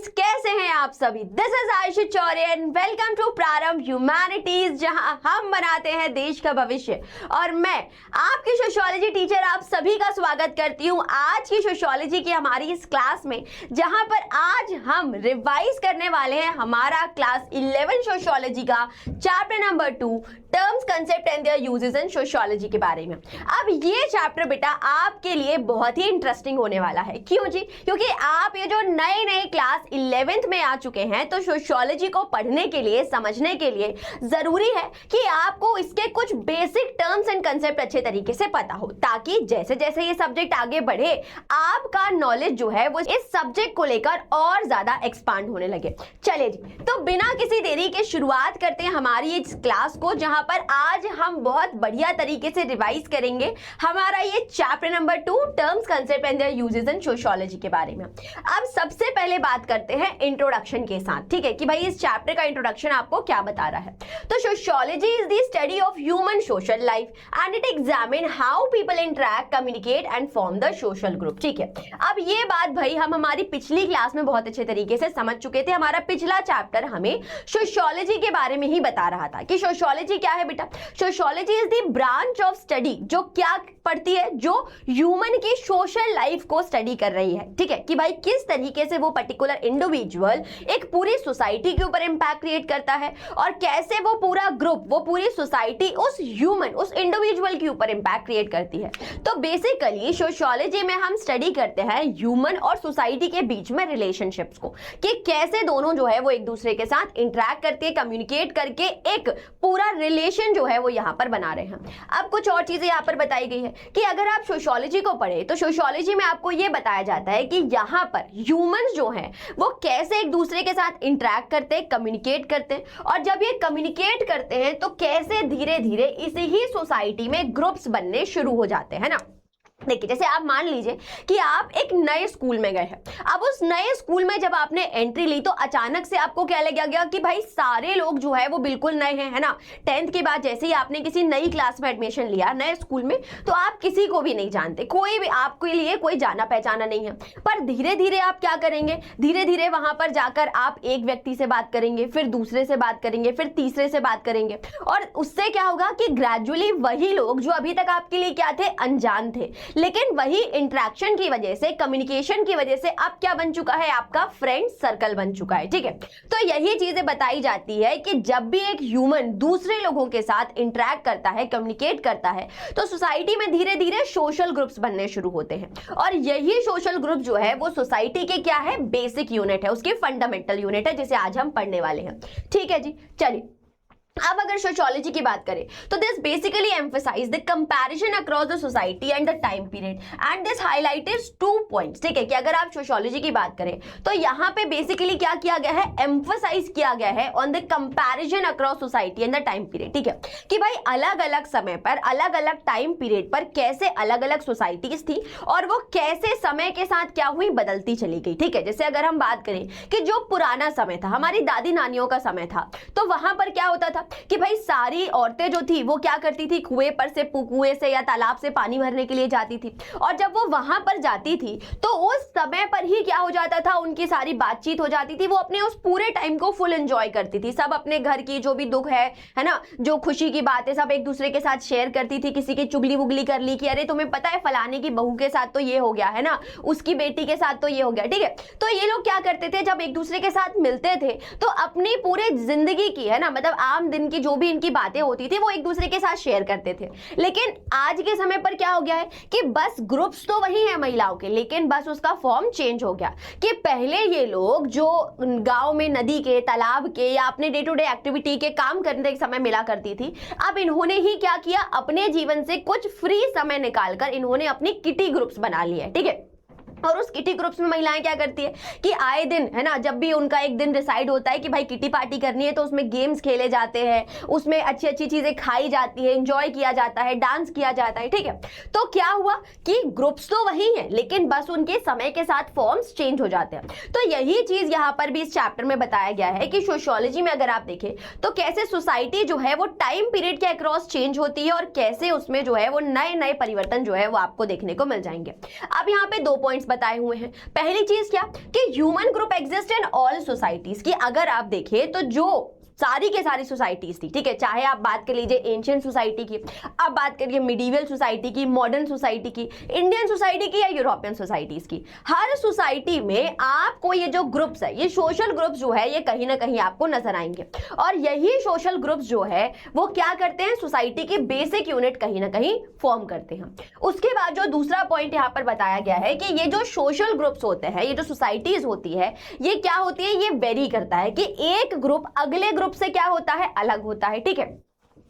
Guys, कैसे हैं आप सभी। This is Ayushi Chaure and welcome to Prarambh humanities, जहां हम बनाते हैं देश का भविष्य। और मैं आपकी सोशियोलॉजी टीचर आप सभी का स्वागत करती हूं आज की सोशियोलॉजी की हमारी इस क्लास में, जहां पर आज हम रिवाइज करने वाले हैं हमारा क्लास 11 सोशियोलॉजी का chapter number 2 terms, concept and there uses in sociology के बारे में। अब ये चैप्टर बेटा आपके लिए बहुत ही इंटरेस्टिंग होने वाला है। क्यों जी? क्योंकि आप ये जो नए नए क्लास 11th में आ चुके हैं, तो सोशियोलॉजी को पढ़ने के लिए, समझने के लिए जरूरी है कि आपको इसके कुछ बेसिक टर्म्स एंड कंसेप्ट अच्छे तरीके से पता हो, ताकि जैसे जैसे ये सब्जेक्ट आगे बढ़े आपका नॉलेज जो है वो इस सब्जेक्ट को लेकर और ज्यादा एक्सपांड होने लगे। चलिए जी, तो बिना किसी देरी के शुरुआत करते हैं हमारी इस क्लास को, जहां पर आज हम बहुत बढ़िया तरीके से रिवाइज करेंगे हमारा ये chapter number 2 terms, concept and there uses in sociology के बारे में। अब सबसे पहले बात करते हैं इंट्रोडक्शन के साथ, ठीक है, कि भाई इस चैप्टर का इंट्रोडक्शन आपको क्या बता रहा है। तो sociology is the study of human social life and it examine how people interact, communicate and form the social group. ठीक है, अब ये बात भाई हम हमारी पिछली क्लास में बहुत अच्छे तरीके से समझ चुके थे। हमारा पिछला चैप्टर हमें सोशियोलॉजी के बारे में ही बता रहा था कि सोशियोलॉजी क्या है बेटा। Sociology is the branch of study जो क्या पढ़ती है, जो ह्यूमन की सोशल लाइफ को स्टडी कर रही है। ठीक है, कि भाई किस तरीके से वो पर्टिकुलर इंडिविजुअल एक पूरी सोसाइटी के ऊपर इंपैक्ट क्रिएट करता है और कैसे वो पूरा ग्रुप, वो पूरी सोसाइटी उस ह्यूमन, उस इंडिविजुअल के ऊपर इंपैक्ट क्रिएट करती है। तो बेसिकली सोशियोलॉजी में हम स्टडी करते हैं ह्यूमन और सोसाइटी के बीच में रिलेशनशिप्स को, कि कैसे दोनों जो है वो एक दूसरे के साथ इंटरैक्ट करके, कम्युनिकेट करके एक पूरा रिलेशन जो है वो यहां पर बना रहे हैं। अब कुछ और चीजें यहां पर बताई गई है कि अगर आप सोशियोलॉजी को पढ़े तो सोशियोलॉजी में आपको यह बताया जाता है कि यहां पर ह्यूमंस जो हैं वो कैसे एक दूसरे के साथ इंटरैक्ट करते हैं, कम्युनिकेट करते हैं, और जब ये कम्युनिकेट करते हैं तो कैसे धीरे धीरे इसी ही सोसाइटी में ग्रुप्स बनने शुरू हो जाते हैं ना। देखिए, जैसे आप मान लीजिए कि आप एक नए स्कूल में गए हैं। अब उस नए स्कूल में जब आपने एंट्री ली तो अचानक से आपको क्या लग गया कि भाई सारे लोग जो है वो बिल्कुल नए हैं, है ना। 10th के बाद जैसे ही आपने किसी नई क्लास में एडमिशन लिया नए स्कूल में, तो आप किसी को भी नहीं जानते, कोई भी आपके लिए कोई जाना पहचाना नहीं है। पर धीरे धीरे आप क्या करेंगे, धीरे धीरे वहां पर जाकर आप एक व्यक्ति से बात करेंगे, फिर दूसरे से बात करेंगे, फिर तीसरे से बात करेंगे, और उससे क्या होगा कि ग्रेजुअली वही लोग जो अभी तक आपके लिए क्या थे, अनजान थे, लेकिन वही इंटरेक्शन की वजह से, कम्युनिकेशन की वजह से अब क्या बन चुका है, आपका फ्रेंड सर्कल बन चुका है। ठीक है, तो यही चीजें बताई जाती है कि जब भी एक ह्यूमन दूसरे लोगों के साथ इंटरैक्ट करता है, कम्युनिकेट करता है, तो सोसाइटी में धीरे धीरे सोशल ग्रुप्स बनने शुरू होते हैं। और यही सोशल ग्रुप जो है वो सोसाइटी के क्या है, बेसिक यूनिट है, उसकी फंडामेंटल यूनिट है, जिसे आज हम पढ़ने वाले हैं। ठीक है जी, चलिए अब अगर सोशियोलॉजी की बात करें तो this basically emphasize the comparison across the society and the time period and this highlighted 2 points. ठीक है, कि अगर आप सोशियोलॉजी की बात करें तो यहां पे बेसिकली क्या किया गया है, एम्फसाइज किया गया है on the comparison across society and the time period. ठीक है, कि भाई अलग अलग समय पर, अलग अलग टाइम पीरियड पर कैसे अलग अलग सोसाइटीज थी और वो कैसे समय के साथ क्या हुई, बदलती चली गई। ठीक है, जैसे अगर हम बात करें कि जो पुराना समय था, हमारी दादी नानियों का समय था, तो वहां पर क्या होता था कि भाई सारी औरतें जो थी वो क्या करती थी, कुएं से या तालाब से पानी भरने के लिए जाती थी, और जब वो वहां पर जाती थी तो उस समय पर ही क्या हो जाता था, उनकी सारी बातचीत हो जाती थी, वो अपने उस पूरे टाइम को फुल एंजॉय करती थी। सब अपने घर की जो भी दुख है ना, जो खुशी की बात है, सब एक दूसरे के साथ शेयर करती थी। किसी की चुगली वुगली कर ली कि अरे तुम्हें पता है फलाने की बहू के साथ तो ये हो गया, है ना, उसकी बेटी के साथ तो ये हो गया। ठीक है, तो ये लोग क्या करते थे, जब एक दूसरे के साथ मिलते थे तो अपनी पूरे जिंदगी की, है ना, मतलब आम दिन की जो भी इनकी बातें होती थी वो एक दूसरे के साथ शेयर करते थे। लेकिन आज के समय पर क्या हो गया है कि बस ग्रुप्स तो वही है महिलाओं के, लेकिन बस उसका फॉर्म चेंज हो गया कि पहले ये लोग जो गांव में नदी के, तालाब के या अपने डे टू डे एक्टिविटी के काम करने के समय मिला करती थी, अब इन्होंने ही क्या किया, अपने जीवन से कुछ फ्री समय निकालकर इन्होंने अपनी किटी ग्रुप्स बना लिए। ठीक है, और उस किटी ग्रुप्स में महिलाएं क्या करती है कि आए दिन, है ना, जब भी उनका एक दिन डिसाइड होता है कि भाई किटी पार्टी करनी है, तो उसमें गेम्स खेले जाते हैं, उसमें अच्छी अच्छी चीजें खाई जाती है, एंजॉय किया जाता है, डांस किया जाता है। ठीक है, तो क्या हुआ कि ग्रुप्स तो वही है, लेकिन बस उनके समय के साथ फॉर्म्स चेंज हो जाते हैं। तो यही चीज यहां पर भी इस चैप्टर में बताया गया है कि सोशियोलॉजी में अगर आप देखें तो कैसे सोसाइटी जो है वो टाइम पीरियड के अक्रॉस चेंज होती है और कैसे उसमें जो है वो नए नए परिवर्तन जो है वो आपको देखने को मिल जाएंगे। अब यहाँ पे 2 पॉइंट्स बताए हुए हैं। पहली चीज क्या कि human group exist in all societies, की अगर आप देखें तो जो सारी के सारी सोसाइटीज थी, ठीक है, चाहे आप बात कर लीजिए एंशियंट सोसाइटी की, आप बात करिए मिडिवल सोसाइटी की, मॉडर्न सोसाइटी की, इंडियन सोसाइटी की या यूरोपियन सोसाइटीज की, हर सोसाइटी में आपको ये जो ग्रुप्स है, ये सोशल ग्रुप्स जो है, ये कहीं ना कहीं आपको नजर आएंगे। और यही सोशल ग्रुप्स जो है वो क्या करते हैं, सोसाइटी की बेसिक यूनिट कहीं ना कहीं फॉर्म करते हैं। उसके बाद जो दूसरा पॉइंट यहाँ पर बताया गया है कि ये जो सोशल ग्रुप्स होते हैं, ये जो सोसाइटीज होती है, ये क्या होती है, ये वेरी करता है कि एक ग्रुप अगले ग्रुप से क्या होता है, अलग होता है। ठीक है,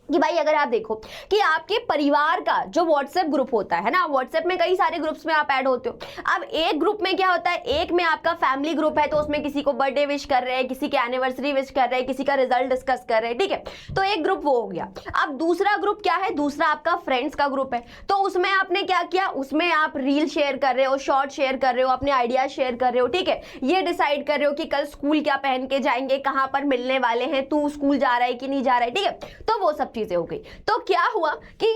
कि भाई अगर आप देखो कि आपके परिवार का जो व्हाट्सएप ग्रुप होता है ना, व्हाट्सएप में कई सारे ग्रुप्स में आप ऐड होते हो। अब एक ग्रुप में क्या होता है, एक में आपका फैमिली ग्रुप है, तो उसमें किसी को बर्थडे विश कर रहे हैं, किसी के एनिवर्सरी विश कर रहे हैं, किसी का रिजल्ट डिस्कस कर रहे हैं, ठीक है, तो एक ग्रुप वो हो गया। अब दूसरा ग्रुप क्या है, दूसरा आपका फ्रेंड्स का ग्रुप है, तो उसमें आपने क्या किया, उसमें आप रील शेयर कर रहे हो, शॉर्ट शेयर कर रहे हो, अपने आइडियाज शेयर कर रहे हो, ठीक है, ये डिसाइड कर रहे हो कि कल स्कूल क्या पहन के जाएंगे, कहां पर मिलने वाले हैं, तू स्कूल जा रहा है कि नहीं जा रहा है, ठीक है, तो वो सब चीजें हो गई। तो क्या हुआ कि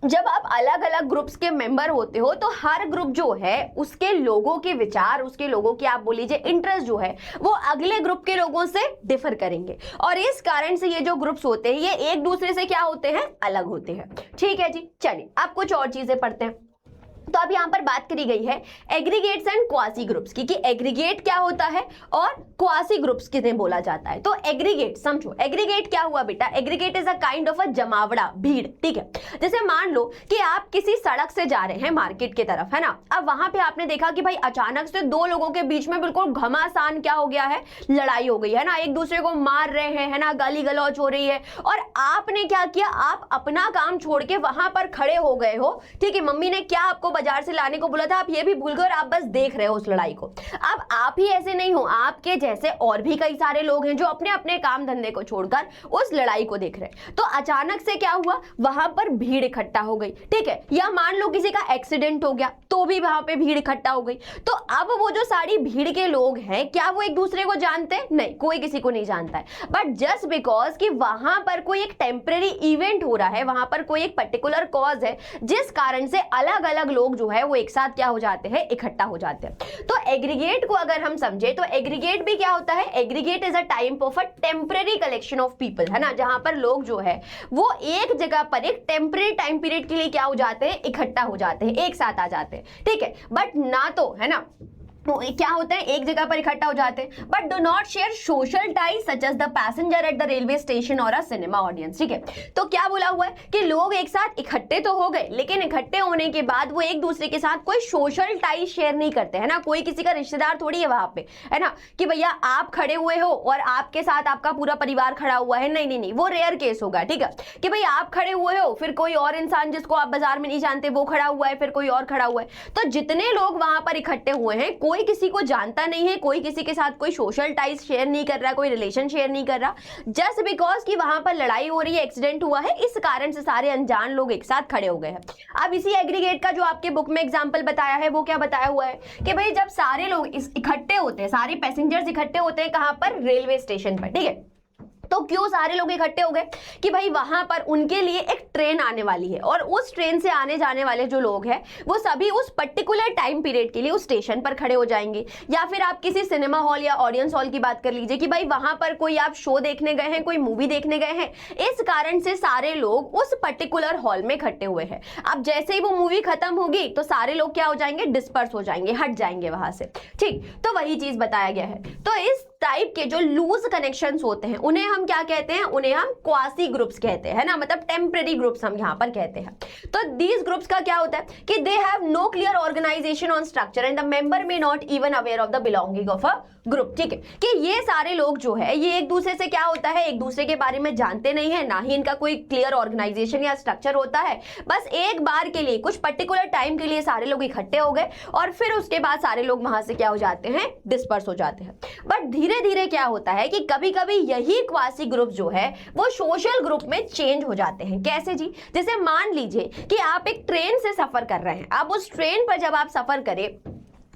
जब आप अलग अलग ग्रुप्स के मेंबर होते हो तो हर ग्रुप जो है उसके लोगों के विचार, उसके लोगों के आप बोल लीजिए इंटरेस्ट जो है वो अगले ग्रुप के लोगों से डिफर करेंगे, और इस कारण से ये जो ग्रुप्स होते हैं ये एक दूसरे से क्या होते हैं, अलग होते हैं। ठीक है जी, चलिए अब कुछ और चीजें पढ़ते हैं। तो अब यहां पर बात करी गई है एग्रीगेट्स एंड क्वासी ग्रुप्स की, कि एग्रीगेट क्या होता है और क्वासी ग्रुप्स किन्हें बोला जाता है। तो एग्रीगेट समझो, एग्रीगेट क्या हुआ बेटा, aggregate is a kind of a जमावड़ा, भीड़, ठीक है। जैसे मान लो कि आप किसी सड़क से जा रहे हैं मार्केट की तरफ, है ना, अब वहां पे आपने देखा कि भाई अचानक से दो लोगों के बीच में बिल्कुल घमासान क्या हो गया है, लड़ाई हो गई है ना, एक दूसरे को मार रहे हैं, है ना, गाली गलौज हो रही है, और आपने क्या किया, आप अपना काम छोड़ के वहां पर खड़े हो गए हो, ठीक है, मम्मी ने क्या आपको बाजार से लाने को बोला था, आप ये भी भूल गए और आप बस देख रहे हो उस लड़ाई को। अब आप ही ऐसे नहीं हो, आपके जैसे और भी कई सारे लोग हैं जो अपने अपने काम धंधे को छोड़कर उस लड़ाई को देख रहे हैं। तो अचानक से क्या हुआ, वहां पर भीड़ इकट्ठा हो गई, ठीक है, या मान लो किसी का एक्सीडेंट हो गया तो भी वहां पे भीड़ इकट्ठा हो गई। तो अब वो जो सारी भीड़ के लोग हैं, क्या वो एक दूसरे को जानते हैं, नहीं, कोई किसी को नहीं जानता है, बट जस्ट बिकॉज कि वहां पर कोई एक टेम्परेरी इवेंट हो रहा है, वहां पर कोई एक पर्टिकुलर कॉज है जिस कारण से अलग अलग लोग जो है वो एक साथ क्या हो जाते हैं, इकट्ठा हो जाते हैं। तो एग्रीगेट को अगर हम समझे तो एग्रीगेट भी क्या होता है, aggregate is a type of a temporary collection of people, है ना, जहां पर लोग जो है वो एक जगह पर एक टेम्परेरी टाइम पीरियड के लिए क्या हो जाते हैं, इकट्ठा हो जाते हैं, एक साथ आ जाते हैं, ठीक है, बट ना तो, है ना, तो क्या होता है, एक जगह पर इकट्ठा हो जाते हैं, but do not share social ties such as the passenger at the railway station और अ सिनेमा ऑडियंस, ठीक है। तो क्या बोला हुआ है कि लोग एक साथ इकट्ठे तो हो गए, लेकिन इकट्ठे होने के बाद वो एक दूसरे के साथ कोई सोशल टाइज शेयर नहीं करते, है ना, कोई किसी का रिश्तेदार थोड़ी है वहां पे, है ना, कि भैया आप खड़े हुए हो और आपके साथ आपका पूरा परिवार खड़ा हुआ है, नहीं नहीं नहीं, वो रेयर केस होगा, ठीक है, कि भाई आप खड़े हुए हो, फिर कोई और इंसान जिसको आप बाजार में नहीं जानते वो खड़ा हुआ है, फिर कोई और खड़ा हुआ है। तो जितने लोग वहां पर इकट्ठे हुए हैं कोई किसी को जानता नहीं है, कोई किसी के साथ कोई सोशल टाइज शेयर नहीं कर रहा, कोई रिलेशन शेयर नहीं कर रहा, जस्ट बिकॉज कि वहां पर लड़ाई हो रही है, एक्सीडेंट हुआ है, इस कारण से सारे अनजान लोग एक साथ खड़े हो गए हैं। अब इसी एग्रीगेट का जो आपके बुक में एग्जांपल बताया है वो क्या बताया हुआ है कि भाई जब सारे लोग इकट्ठे होते हैं, सारे पैसेंजर्स इकट्ठे होते हैं कहां पर, रेलवे स्टेशन पर, ठीक है। तो क्यों सारे लोग इकट्ठे हो गए कि भाई वहां पर उनके लिए एक ट्रेन आने वाली है, और उस ट्रेन से आने जाने वाले जो लोग हैं वो सभी उस पर्टिकुलर टाइम पीरियड के लिए उस स्टेशन पर खड़े हो जाएंगे। या फिर आप किसी सिनेमा हॉल या ऑडियंस हॉल की बात कर लीजिए कि भाई वहां पर कोई आप शो देखने गए हैं, कोई मूवी देखने गए हैं, इस कारण से सारे लोग उस पर्टिकुलर हॉल में इकट्ठे हुए हैं। अब जैसे ही वो मूवी खत्म होगी तो सारे लोग क्या हो जाएंगे, डिस्पर्स हो जाएंगे, हट जाएंगे वहां से, ठीक। तो वही चीज बताया गया है। तो इस टाइप के जो लूज कनेक्शंस होते हैं उन्हें हम क्या कहते हैं, उन्हें हम क्वासी ग्रुप्स कहते हैं, है ना, मतलब टेम्परेरी ग्रुप्स हम यहां पर कहते हैं। तो दीज ग्रुप्स का क्या होता है कि they have no clear organization on structure and the member may not even aware of the belonging of a group, ठीक है, कि ये सारे लोग जो है ये एक दूसरे से क्या होता है, एक दूसरे के बारे में जानते नहीं है, ना ही इनका कोई क्लियर ऑर्गेनाइजेशन या स्ट्रक्चर होता है। बस एक बार के लिए कुछ पर्टिकुलर टाइम के लिए सारे लोग इकट्ठे हो गए और फिर उसके बाद सारे लोग वहां से क्या हो जाते हैं, डिस्पर्स हो जाते हैं। बट धीरे धीरे क्या होता है कि कभी कभी यही क्वासी ग्रुप जो है वो सोशल ग्रुप में चेंज हो जाते हैं। कैसे जी, जैसे मान लीजिए कि आप एक ट्रेन से सफर कर रहे हैं, अब उस ट्रेन पर जब आप सफर करें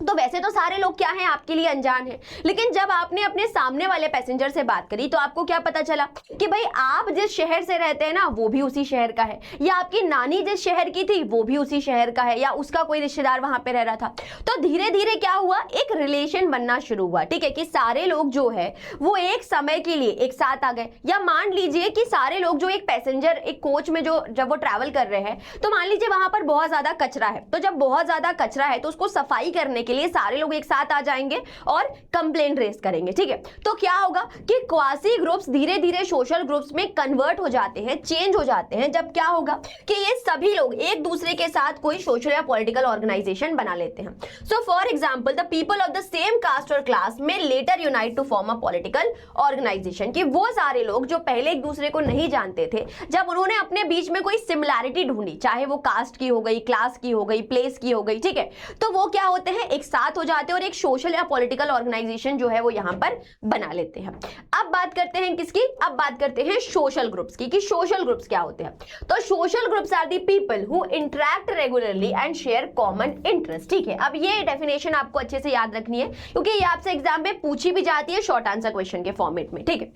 तो वैसे तो सारे लोग क्या हैं, आपके लिए अनजान हैं, लेकिन जब आपने अपने सामने वाले पैसेंजर से बात करी तो आपको क्या पता चला कि भाई आप जिस शहर से रहते हैं ना वो भी उसी शहर का है, या आपकी नानी जिस शहर की थी वो भी उसी शहर का है, या उसका कोई रिश्तेदार वहां पे रह रहा था। तो धीरे धीरे क्या हुआ, एक रिलेशन बनना शुरू हुआ, ठीक है, कि सारे लोग जो है वो एक समय के लिए एक साथ आ गए। या मान लीजिए कि सारे लोग जो एक पैसेंजर एक कोच में जो जब वो ट्रैवल कर रहे हैं, तो मान लीजिए वहां पर बहुत ज्यादा कचरा है, तो जब बहुत ज्यादा कचरा है तो उसको सफाई करने के लिए सारे लोग एक साथ आ जाएंगे और कंप्लेंट रेज करेंगे, ठीक है। तो क्या होगा कि क्वासी ग्रुप्स धीरे धीरे सोशल ग्रुप्स में कन्वर्ट हो जाते हैं, चेंज हो जाते हैं, जब क्या होगा कि ये सभी लोग एक दूसरे के साथ कोई सोशल या पॉलिटिकल ऑर्गेनाइजेशन बना लेते हैं। So for example the people of the same caste और क्लास में later unite to form a political organization, कि वो सारे लोग जो पहले एक दूसरे को नहीं जानते थे, जब उन्होंने अपने बीच में कोई सिमिलैरिटी ढूंढी, चाहे वो कास्ट की हो गई, क्लास की हो गई, प्लेस की हो गई, ठीक है, तो वो क्या होते हैं, एक साथ हो जाते हैं और एक सोशल या पॉलिटिकल ऑर्गेनाइजेशन जो है वो यहां पर बना लेते हैं। अब बात करते हैं किसकी, अब बात करते हैं सोशल ग्रुप्स की, कि सोशल ग्रुप्स क्या होते हैं। तो social groups are the people who interact regularly and share common interest, ठीक है। अब ये डेफिनेशन आपको अच्छे से याद रखनी है, क्योंकि ये आपसे एग्जाम में पूछी भी जाती है शॉर्ट आंसर क्वेश्चन के फॉर्मेट में, ठीक है।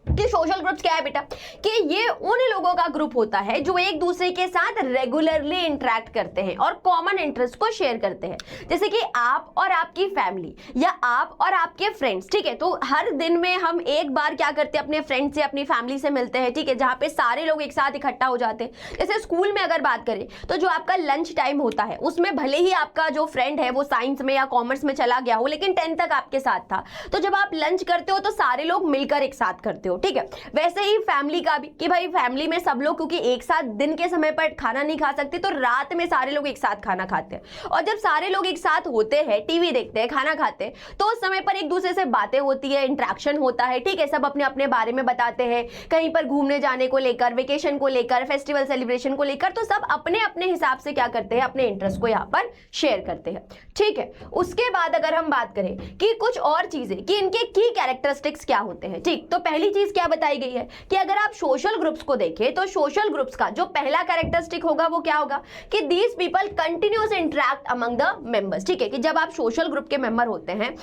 कि सोशल ग्रुप्स क्या है बेटा, कि ये उन लोगों का ग्रुप होता है जो एक दूसरे के साथ रेगुलरली इंटरेक्ट करते हैं और कॉमन इंटरेस्ट को शेयर करते हैं। जैसे कि आप और आपकी फैमिली, या आप और आपके फ्रेंड्स, ठीक है। तो हर दिन में हम एक बार क्या करते हैं, अपने फ्रेंड से, अपनी फैमिली से मिलते हैं, ठीक है, जहां पे सारे लोग एक साथ इकट्ठा हो जाते हैं। जैसे स्कूल में अगर बात करें तो जो आपका लंच टाइम होता है उसमें भले ही आपका जो फ्रेंड है वो साइंस में या कॉमर्स में चला गया हो, लेकिन 10th तक आपके साथ था, तो जब आप लंच करते हो तो सारे लोग मिलकर एक साथ करते हो, ठीक है। वैसे ही फैमिली का भी, कि भाई फैमिली में सब लोग क्योंकि एक साथ दिन के समय पर खाना नहीं खा सकते, तो रात में सारे लोग एक साथ खाना खाते हैं, और जब सारे लोग एक साथ होते हैं, टीवी देखते हैं, खाना खाते हैं, तो उस समय पर एक दूसरे से बातें होती है, इंटरेक्शन होता है, ठीक है। सब अपने अपने बारे में बताते हैं, कहीं पर घूमने जाने को लेकर, वेकेशन को लेकर, फेस्टिवल सेलिब्रेशन को लेकर, तो सब अपने अपने हिसाब से क्या करते हैं, अपने इंटरेस्ट को यहाँ पर शेयर करते हैं, ठीक है। उसके बाद अगर हम बात करें कि कुछ और चीजें, कि इनके की कैरेक्टरिस्टिक्स क्या होते हैं, ठीक, तो पहली चीज क्या बताई गई है कि अगर आप सोशल ग्रुप्स को देखें तो सोशल ग्रुप्स का जो पहला कैरेक्टरिस्टिक होगा वो क्या होगा, कि these people continuous interact among the members, ठीक है। कि जब आप सोशल ग्रुप के मेंबर होते हैं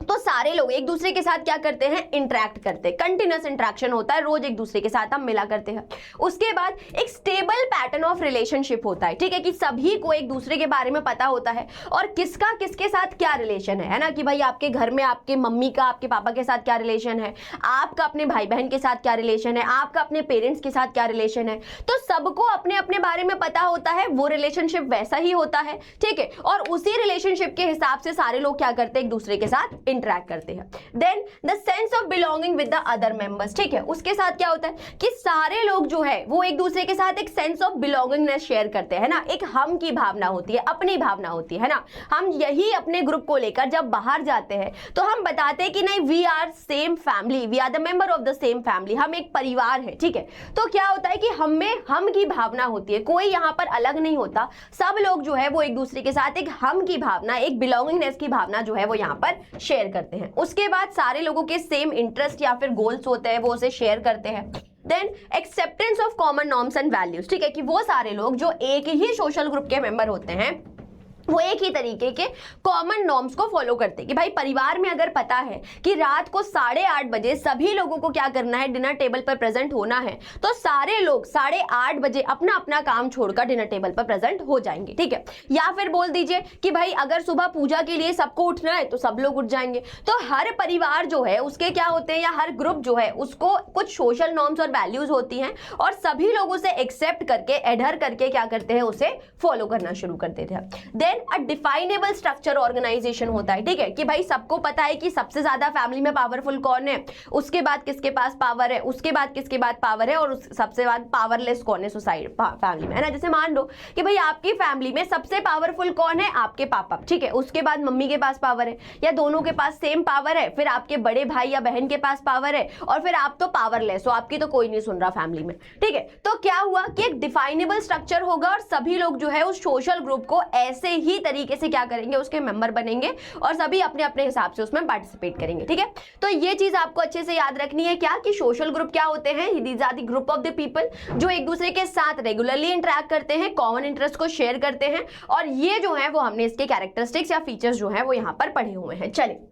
तो सारे लोग एक दूसरे के साथ क्या करते हैं, इंटरैक्ट करते हैं, कंटिन्यूअस इंटरेक्शन होता है, रोज एक दूसरे के साथ हम मिला करते हैं। उसके बाद एक स्टेबल पैटर्न ऑफ रिलेशनशिप होता है, ठीक है, कि सभी को एक दूसरे के बारे में पता होता है और किसका किसके साथ क्या रिलेशन है ना, कि भाई आपके घर में आपके मम्मी का आपके पापा के साथ क्या रिलेशन है, आपका अपने भाई बहन के साथ क्या रिलेशन है, आपका अपने पेरेंट्स के साथ क्या रिलेशन है, तो सबको अपने अपने बारे में पता होता है, वो रिलेशनशिप वैसा ही होता है, ठीक है। और उसी रिलेशनशिप के हिसाब से सारे लोग क्या करते हैं, एक दूसरे के साथ इंटरैक्ट करते हैं। Then the sense of belonging with the other members, ठीक है, उसके साथ क्या होता है कि सारे लोग जो है वो एक दूसरे के साथ एक सेंस ऑफ बिलोंगिंगनेस शेयर करते हैं ना, एक हम की भावना होती है, अपनी भावना होती है ना। हम यही अपने ग्रुप को लेकर जब बाहर जाते हैं तो हम बताते हैं कि नहीं, we are same family, we are the member of the same family, हम एक परिवार है, ठीक है। तो क्या होता है कि हमें हम की भावना होती है, कोई यहाँ पर अलग नहीं होता, सब लोग जो है वो एक दूसरे के साथ एक हम की भावना, एक बिलोंगिंगनेस की भावना जो है वो यहाँ पर शेयर करते हैं। उसके बाद सारे लोगों के सेम इंटरेस्ट या फिर गोल्स होते हैं, वो उसे शेयर करते हैं। Then acceptance of common norms and values, ठीक है, कि वो सारे लोग जो एक ही सोशल ग्रुप के मेंबर होते हैं वो एक ही तरीके के कॉमन नॉर्म्स को फॉलो करते हैं। कि भाई परिवार में अगर पता है कि रात को 8:30 बजे सभी लोगों को क्या करना है, डिनर टेबल पर प्रेजेंट होना है, तो सारे लोग 8:30 बजे अपना अपना काम छोड़कर डिनर टेबल पर प्रेजेंट हो जाएंगे, ठीक है। या फिर बोल दीजिए कि भाई अगर सुबह पूजा के लिए सबको उठना है तो सब लोग उठ जाएंगे। तो हर परिवार जो है उसके क्या होते हैं, या हर ग्रुप जो है उसको कुछ सोशल नॉर्म्स और वैल्यूज होती हैं और सभी लोग उसे एक्सेप्ट करके, एडहर करके क्या करते हैं, उसे फॉलो करना शुरू कर देते हैं। देन अ डिफाइनेबल स्ट्रक्चर ऑर्गेनाइजेशन होता है, ठीक है, कि भाई सबको पता है कि सबसे ज्यादा फैमिली में पावरफुल कौन है, उसके बाद किसके पास पावर है, उसके बाद किसके बाद पावर है, और सबसे बाद पावरलेस कौन है सोसाइटी फैमिली में, है ना। जैसे मान लो कि भाई आपकी फैमिली में सबसे पावरफुल कौन है, आपके पापा, ठीक है, उसके बाद मम्मी के पास पावर है या दोनों के पास सेम पावर है, फिर आपके बड़े भाई या बहन के पास पावर है, और फिर आप तो पावरलेस हो, आपकी तो कोई नहीं सुन रहा फैमिली में, ठीक है। तो क्या हुआ कि एक डिफाइनेबल स्ट्रक्चर होगा और सभी लोग जो है उस सोशल ग्रुप को ऐसे ही तरीके से क्या करेंगे, उसके मेंबर बनेंगे और सभी अपने अपने हिसाब से उसमें पार्टिसिपेट करेंगे। ठीक है, तो ये चीज आपको अच्छे से याद रखनी है क्या, कि सोशल ग्रुप क्या होते हैं, these are the group of the people जो एक दूसरे के साथ रेगुलरली इंटरेक्ट करते हैं, कॉमन इंटरेस्ट को शेयर करते हैं, और ये जो है वो हमने इसके कैरेक्टरिस्टिक्स या फीचर्स जो है वो यहाँ पर पढ़े हुए हैं। चलिए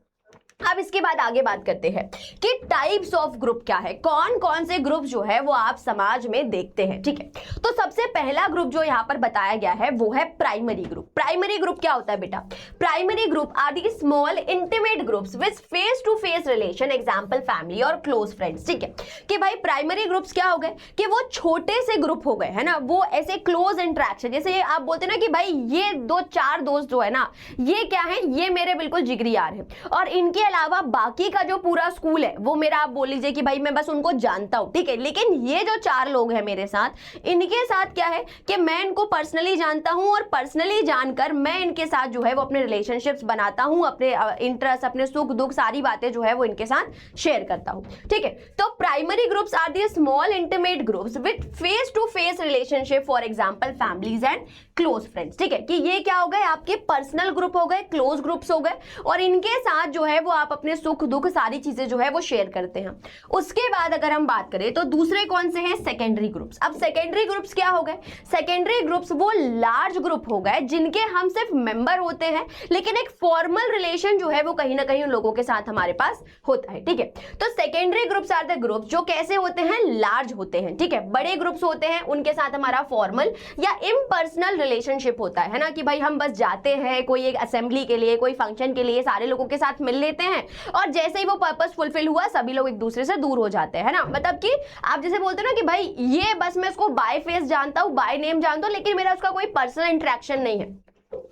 अब इसके बाद आगे बात करते हैं कि टाइप्स ऑफ ग्रुप क्या है, कौन कौन से ग्रुप जो है वो आप समाज में देखते हैं। ठीक है, तो सबसे पहला ग्रुप जो यहाँ पर बताया गया है वो है प्राइमरी ग्रुप। प्राइमरी ग्रुप क्या होता है बेटा, primary group are the small intimate groups with face to face relation, example family और क्लोज फ्रेंड्स। ठीक है, कि भाई प्राइमरी ग्रुप्स क्या हो गए, कि वो छोटे से ग्रुप हो गए है ना, वो ऐसे क्लोज इंटरेक्शन, जैसे आप बोलते हैं ना कि भाई ये 2-4 दोस्त जो है ना, ये क्या है, ये मेरे बिल्कुल जिगरी यार है, और इनके अलावा बाकी का जो पूरा स्कूल है वो मेरा, आप बोल लीजिए कि भाई मैं बस उनको जानता हूं। ठीक है, लेकिन ये जो 4 लोग हैं मेरे साथ, इनके साथ क्या है कि मैं इनको पर्सनली जानता हूं, और पर्सनली जानकर मैं इनके साथ जो है वो अपने रिलेशनशिप्स बनाता हूं, अपने इंटरेस्ट, अपने सुख दुख सारी बातें जो है वो इनके साथ शेयर करता हूं। ठीक है, तो primary groups are the small intimate groups with face to face relationship, for example families and close friends. ठीक है, कि ये क्या हो गए, आपके पर्सनल ग्रुप हो गए, क्लोज ग्रुप्स हो गए, और इनके साथ जो है वो आप अपने सुख दुख सारी चीजें जो है वो शेयर करते हैं। उसके बाद अगर हम बात करें तो दूसरे कौन से हैं, सेकेंडरी ग्रुप्स। अब सेकेंडरी ग्रुप्स क्या हो गए, सेकेंडरी ग्रुप्स वो लार्ज ग्रुप हो गए जिनके हम सिर्फ मेंबर होते हैं, लेकिन एक फॉर्मल रिलेशन जो है वो कहीं ना कहीं उन लोगों के साथ हमारे पास होता है। ठीक है, तो secondary groups are the groups जो कैसे होते हैं, लार्ज होते हैं। ठीक है, बड़े ग्रुप्स होते हैं, उनके साथ हमारा फॉर्मल या इम्पर्सनल रिलेशनशिप होता है ना, कि भाई हम बस जाते हैं कोई एक असेंबली के लिए, कोई फंक्शन के लिए, सारे लोगों के साथ मिल लेते हैं, और जैसे ही वो पर्पस फुलफिल हुआ सभी लोग एक दूसरे से दूर हो जाते हैं ना। मतलब कि आप जैसे बोलते हो ना कि भाई ये बस मैं उसको बाय फेस जानता हूं, बाय नेम जानता हूं, लेकिन मेरा उसका कोई पर्सनल इंटरेक्शन नहीं है,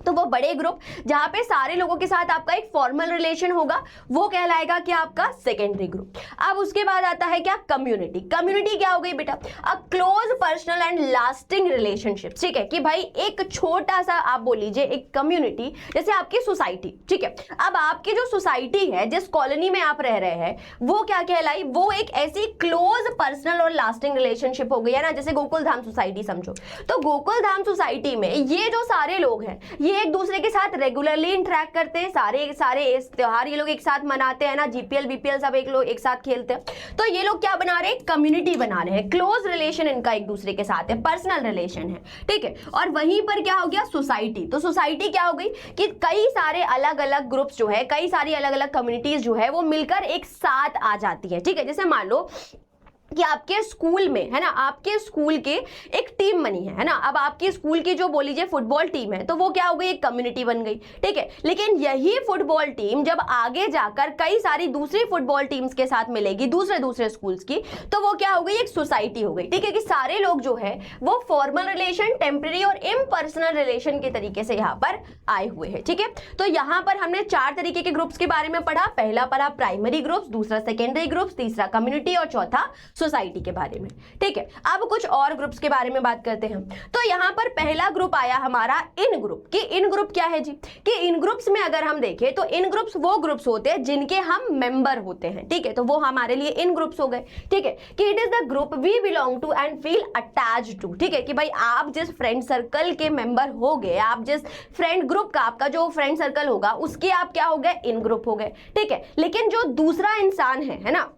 तो वो बड़े ग्रुप जहां पे सारे लोगों के साथ आपका एक फॉर्मल रिलेशन होगा वो कहलाएगा कि आपका सेकेंडरी ग्रुप। अब उसके बाद आता है क्या, कम्युनिटी। कम्युनिटी क्या हो गई बेटा, a close personal and lasting relationship. ठीक है, कि भाई एक छोटा सा आप बोल लीजिए एक कम्युनिटी, जैसे आपकी सोसाइटी। ठीक है, अब आपकी जो सोसाइटी है, जिस कॉलोनी में आप रह रहे हैं, वो क्या कहलाई, वो एक ऐसी क्लोज पर्सनल और लास्टिंग रिलेशनशिप हो गई है ना, जैसे गोकुल धाम सोसाइटी समझो। तो गोकुल धाम सोसाइटी में ये जो सारे लोग हैं ये एक दूसरे के साथ रेगुलरली इंटरेक्ट करते हैं, सारे त्योहार ये लोग एक साथ मनाते हैं ना, जीपीएल बीपीएल सब एक साथ खेलते हैं। तो ये लोग क्या बना रहे हैं, कम्युनिटी बना रहे हैं, क्लोज रिलेशन इनका एक दूसरे के साथ है, पर्सनल रिलेशन है। ठीक है, और वहीं पर क्या हो गया, सोसाइटी। तो सोसाइटी क्या हो गई कि कई सारे अलग अलग ग्रुप्स जो है, कई सारी अलग अलग कम्युनिटीज जो है वो मिलकर एक साथ आ जाती है। ठीक है, जैसे मान लो कि आपके स्कूल में है ना, आपके स्कूल के एक टीम बनी है ना, अब आपके स्कूल की जो बोल लीजिए फुटबॉल टीम है, तो वो क्या हो गई, एक कम्युनिटी बन गई। ठीक है, लेकिन यही फुटबॉल टीम जब आगे जाकर कई सारी दूसरी फुटबॉल टीम्स के साथ मिलेगी, दूसरे स्कूल्स की, तो वो क्या हो गई, एक सोसाइटी हो गई। ठीक है, कि सारे लोग जो है वो फॉर्मल रिलेशन, टेम्पररी और इम्पर्सनल रिलेशन के तरीके से यहाँ पर आए हुए हैं। ठीक है, तो यहाँ पर हमने 4 तरीके के ग्रुप्स के बारे में पढ़ा। पहला पढ़ा प्राइमरी ग्रुप्स, दूसरा सेकेंडरी ग्रुप्स, तीसरा कम्युनिटी और चौथा सोसाइटी के बारे में। ठीक है, अब कुछ और ग्रुप्स के बारे में बात करते हैं। तो यहां पर पहला ग्रुप आया हमारा इन ग्रुप। कि इन ग्रुप क्या है जी, कि इन ग्रुप्स में अगर हम देखें तो इन ग्रुप्स वो ग्रुप्स होते हैं जिनके हम मेंबर होते हैं। ठीक है, तो वो हमारे लिए इन ग्रुप्स हो गए। ठीक है, कि it is the group we belong to and feel attached to. ठीक है, कि भाई आप जिस फ्रेंड सर्कल के मेंबर हो गए, आप जिस फ्रेंड ग्रुप का, आपका जो फ्रेंड सर्कल होगा उसके आप क्या हो गए, इन ग्रुप हो गए। ठीक है, लेकिन जो दूसरा इंसान है ना,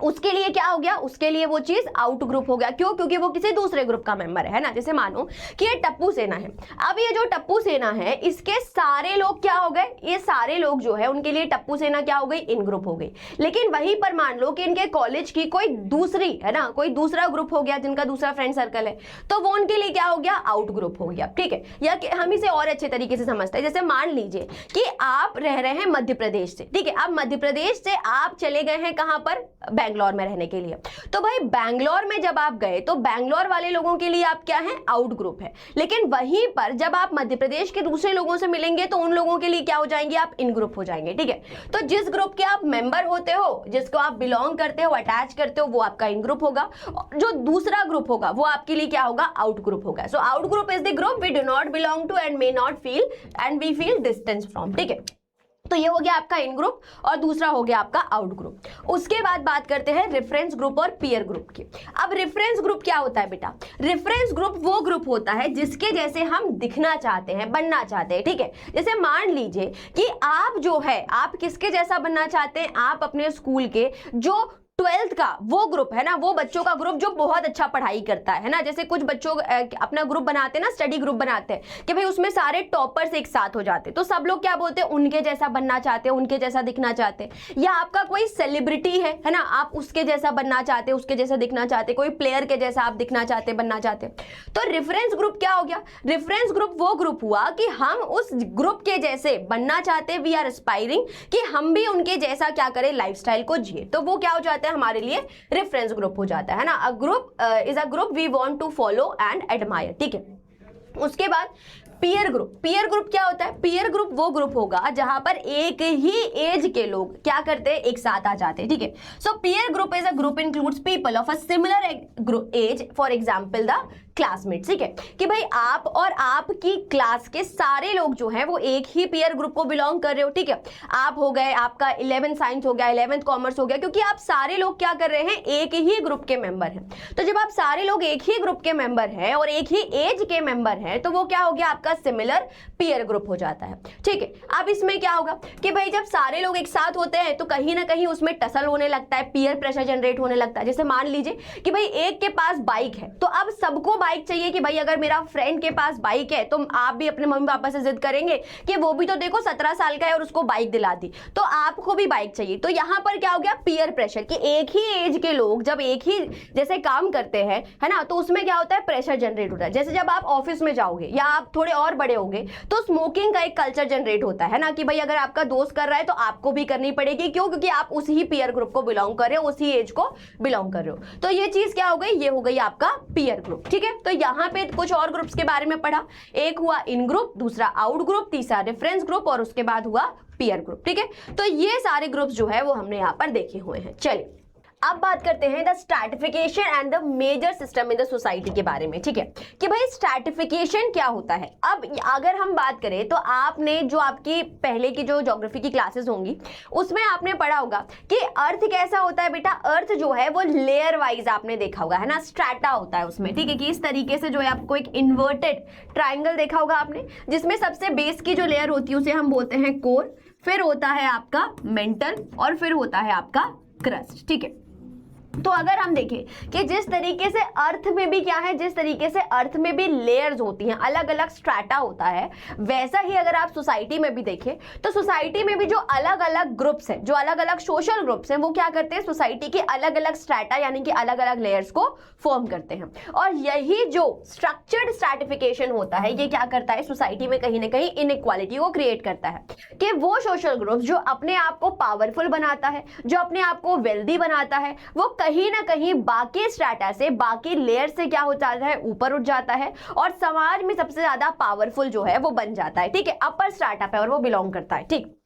उसके लिए क्या हो गया, उसके लिए वो चीज आउट ग्रुप हो गया। क्यों, क्योंकि वो किसी दूसरे ग्रुप का मेंबर है ना। जैसे मानो कि ये टप्पू सेना है, अब ये जो टप्पू सेना है इसके सारे लोग क्या हो गए, ये सारे लोग जो है उनके लिए टप्पू सेना क्या हो गई, इन ग्रुप हो गई। लेकिन वहीं पर मान लो कि इनके कॉलेज की कोई दूसरी है ना, कोई दूसरा ग्रुप हो गया जिनका दूसरा फ्रेंड सर्कल है, तो वो उनके लिए क्या हो गया, आउट ग्रुप हो गया। ठीक है, या कि हम इसे और अच्छे तरीके से समझते हैं। जैसे मान लीजिए कि आप रह रहे हैं मध्य प्रदेश से। ठीक है, अब मध्य प्रदेश से आप चले गए हैं कहां पर, बैंगलोर में रहने के लिए। तो भाई बैंगलोर में जब आप गए तो बैंगलोर वाले लोगों के लिए आप क्या हैं, आउट ग्रुप है। लेकिन वहीं पर जब आप मध्य प्रदेश के दूसरे लोगों से मिलेंगे तो उन लोगों के लिए क्या हो जाएंगे, आप इन ग्रुप हो जाएंगे। ठीक है, तो जिस ग्रुप के आप मेंबर होते हो, जिसको आप बिलोंग करते हो, अटैच करते हो, वो आपका इन ग्रुप होगा। जो दूसरा ग्रुप होगा वो आपके लिए क्या होगा, आउट ग्रुप होगा। So out group is the group we do not belong to and may not feel and we feel distance from. ठीक है, तो ये हो गया आपका इन ग्रुप और दूसरा हो गया आपका आउट ग्रुप। उसके बाद बात करते हैं रेफरेंस ग्रुप और पीयर ग्रुप की। अब रेफरेंस ग्रुप क्या होता है बेटा? रेफरेंस ग्रुप वो ग्रुप होता है जिसके जैसे हम दिखना चाहते हैं, बनना चाहते हैं, ठीक है। जैसे मान लीजिए कि आप जो है आप किसके जैसा बनना चाहते हैं? आप अपने स्कूल के जो 12th का वो ग्रुप है ना, वो बच्चों का ग्रुप जो बहुत अच्छा पढ़ाई करता है ना। जैसे कुछ बच्चों अपना ग्रुप बनाते हैं ना, स्टडी ग्रुप बनाते हैं कि भाई उसमें सारे टॉपर्स एक साथ हो जाते हैं, तो सब लोग क्या बोलते हैं? उनके जैसा बनना चाहते हैं, उनके जैसा दिखना चाहते हैं। या आपका कोई सेलिब्रिटी है ना, आप उसके जैसा बनना चाहते हैं, उसके जैसा दिखना चाहते हैं, कोई प्लेयर के जैसा आप दिखना चाहते हैं, बनना चाहते हैं। तो रेफरेंस ग्रुप क्या हो गया? रेफरेंस ग्रुप वो ग्रुप हुआ कि हम उस ग्रुप के जैसे बनना चाहते हैं, वी आर एस्पायरिंग कि हम भी उनके जैसा क्या करें, लाइफस्टाइल को जिए। तो वो क्या हो जाता है? हमारे लिए रेफरेंस ग्रुप हो जाता है ना। A group is a group we want to follow and admire, ठीक है। उसके बाद पीयर ग्रुप। पीयर ग्रुप क्या होता है? पीयर ग्रुप वो ग्रुप होगा जहां पर एक ही एज के लोग क्या करते हैं, एक साथ आ जाते हैं, ठीक है। So peer group is a group includes people of a similar age, for example the classmates, ठीक है। कि भाई आप और आपकी क्लास के सारे लोग जो हैं वो एक ही पीयर ग्रुप को बिलोंग कर रहे हो, ठीक है। आप हो गए, आपका 11th साइंस हो गया, 11th कॉमर्स हो गया, क्योंकि आप सारे लोग क्या कर रहे हैं, एक ही ग्रुप के मेंबर हैं। तो जब आप सारे लोग एक ही ग्रुप के मेंबर हैं और एक ही एज के मेंबर हैं, तो वो क्या हो गया? आपका सिमिलर पीयर ग्रुप हो जाता है, ठीक है। अब इसमें क्या होगा कि भाई जब सारे लोग एक साथ होते हैं तो कहीं ना कहीं उसमें टसल होने लगता है, पीयर प्रेशर जनरेट होने लगता है। जैसे मान लीजिए कि भाई एक के पास बाइक है, तो अब सबको बाइक चाहिए कि भाई अगर मेरा फ्रेंड के पास बाइक है तो आप भी अपने मम्मी पापा से जिद करेंगे कि वो भी तो देखो 17 साल का है और उसको बाइक दिला दी, तो आपको भी बाइक चाहिए। तो यहां पर क्या हो गया? पीयर प्रेशर, कि एक ही एज के लोग जब एक ही जैसे काम करते हैं, है ना, तो उसमें क्या होता है? प्रेशर जनरेट होता है। जैसे जब आप ऑफिस में जाओगे या आप थोड़े और बड़े होंगे तो स्मोकिंग का एक कल्चर जनरेट होता है ना, कि भाई अगर आपका दोस्त कर रहा है तो आपको भी करनी पड़ेगी। क्यों? क्योंकि आप उसी पीयर ग्रुप को बिलोंग कर रहे हो, उसी एज को बिलोंग कर रहे हो। तो ये चीज क्या हो गई? ये हो गई आपका पीयर ग्रुप, ठीक है। तो यहां पे कुछ और ग्रुप्स के बारे में पढ़ा। एक हुआ इन ग्रुप, दूसरा आउट ग्रुप, तीसरा रेफरेंस ग्रुप और उसके बाद हुआ पीयर ग्रुप, ठीक है। तो ये सारे ग्रुप्स जो है वो हमने यहां पर देखे हुए हैं। चलिए अब बात करते हैं the stratification and the major system in the society के बारे में, ठीक है। कि भाई स्ट्रैटिफिकेशन क्या होता है? अब अगर हम बात करें तो आपने जो आपकी पहले की जो ज्योग्राफी की क्लासेस होंगी उसमें आपने पढ़ा होगा कि अर्थ कैसा होता है बेटा। अर्थ जो है वो लेयर वाइज आपने देखा होगा, है ना, स्ट्रैटा होता है उसमें, ठीक है। कि इस तरीके से जो है आपको एक इन्वर्टेड ट्राइंगल देखा होगा आपने, जिसमें सबसे बेस की जो लेयर होती है उसे हम बोलते हैं कोर, फिर होता है आपका मेंटल और फिर होता है आपका क्रस्ट, ठीक है। तो अगर हम देखें कि जिस तरीके से अर्थ में भी क्या है, जिस तरीके से अर्थ में भी लेयर्स होती हैं, अलग अलग स्ट्रैटा होता है, वैसा ही अगर आप सोसाइटी में भी देखें तो सोसाइटी में भी जो अलग अलग ग्रुप्स हैं, जो अलग अलग सोशल ग्रुप्स हैं, वो क्या करते हैं? सोसाइटी के अलग अलग स्ट्रैटा यानी कि अलग अलग लेयर्स को फॉर्म करते हैं। और यही जो स्ट्रक्चर्ड स्ट्रैटिफिकेशन होता है, ये क्या करता है? सोसाइटी में कहीं ना कहीं इनइक्वालिटी को क्रिएट करता है। कि वो सोशल ग्रुप जो अपने आप को पावरफुल बनाता है, जो अपने आप को वेल्दी बनाता है, वो कहीं ना कहीं बाकी स्ट्रैटा से, बाकी लेयर से क्या हो जाता है? ऊपर उठ जाता है और समाज में सबसे ज्यादा पावरफुल जो है वो बन जाता है, ठीक है। अपर स्ट्रैटा पे और वो बिलोंग करता है, ठीक।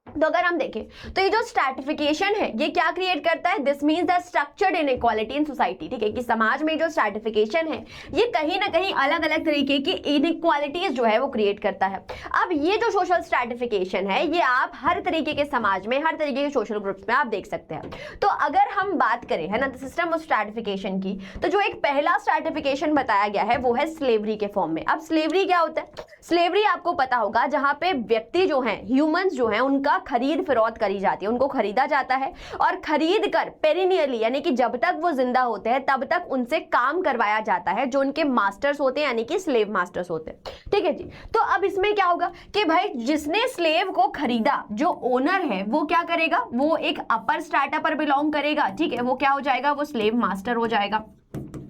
तो अगर हम देखें तो ये जो स्ट्रैटिफिकेशन है ये क्या क्रिएट करता है? This means the structured inequality in society, ठीक है। कि समाज में जो स्ट्रैटिफिकेशन है ये कहीं ना कहीं अलग अलग तरीके की इनइक्वालिटीज जो है वो क्रिएट करता है। अब ये जो सोशल स्ट्रैटिफिकेशन है ये आप हर तरीके के समाज में, हर तरीके के सोशल ग्रुप्स में आप देख सकते हैं। तो अगर हम बात करें, है ना, सिस्टम ऑफ स्ट्रैटिफिकेशन की, तो जो एक पहला स्ट्रैटिफिकेशन बताया गया है वो है स्लेवरी के फॉर्म में। अब स्लेवरी क्या होता है? स्लेवरी आपको पता होगा जहां पे व्यक्ति जो है, ह्यूमंस जो है, उनका खरीद फरोख्त करी जाती है, उनको खरीदा जाता है और खरीद कर पेरिनियरली यानी कि जब तक वो जिंदा होते हैं तब तक उनसे काम करवाया जाता है, जो उनके मास्टर्स होते हैं यानी कि स्लेव मास्टर्स होते हैं, ठीक है जी। तो अब इसमें क्या होगा कि भाई जिसने स्लेव को खरीदा, जो ओनर है, वो क्या करेगा? वो एक अपर स्ट्रैटा पर बिलोंग करेगा, ठीक है। वो क्या हो जाएगा? वो स्लेव मास्टर हो जाएगा।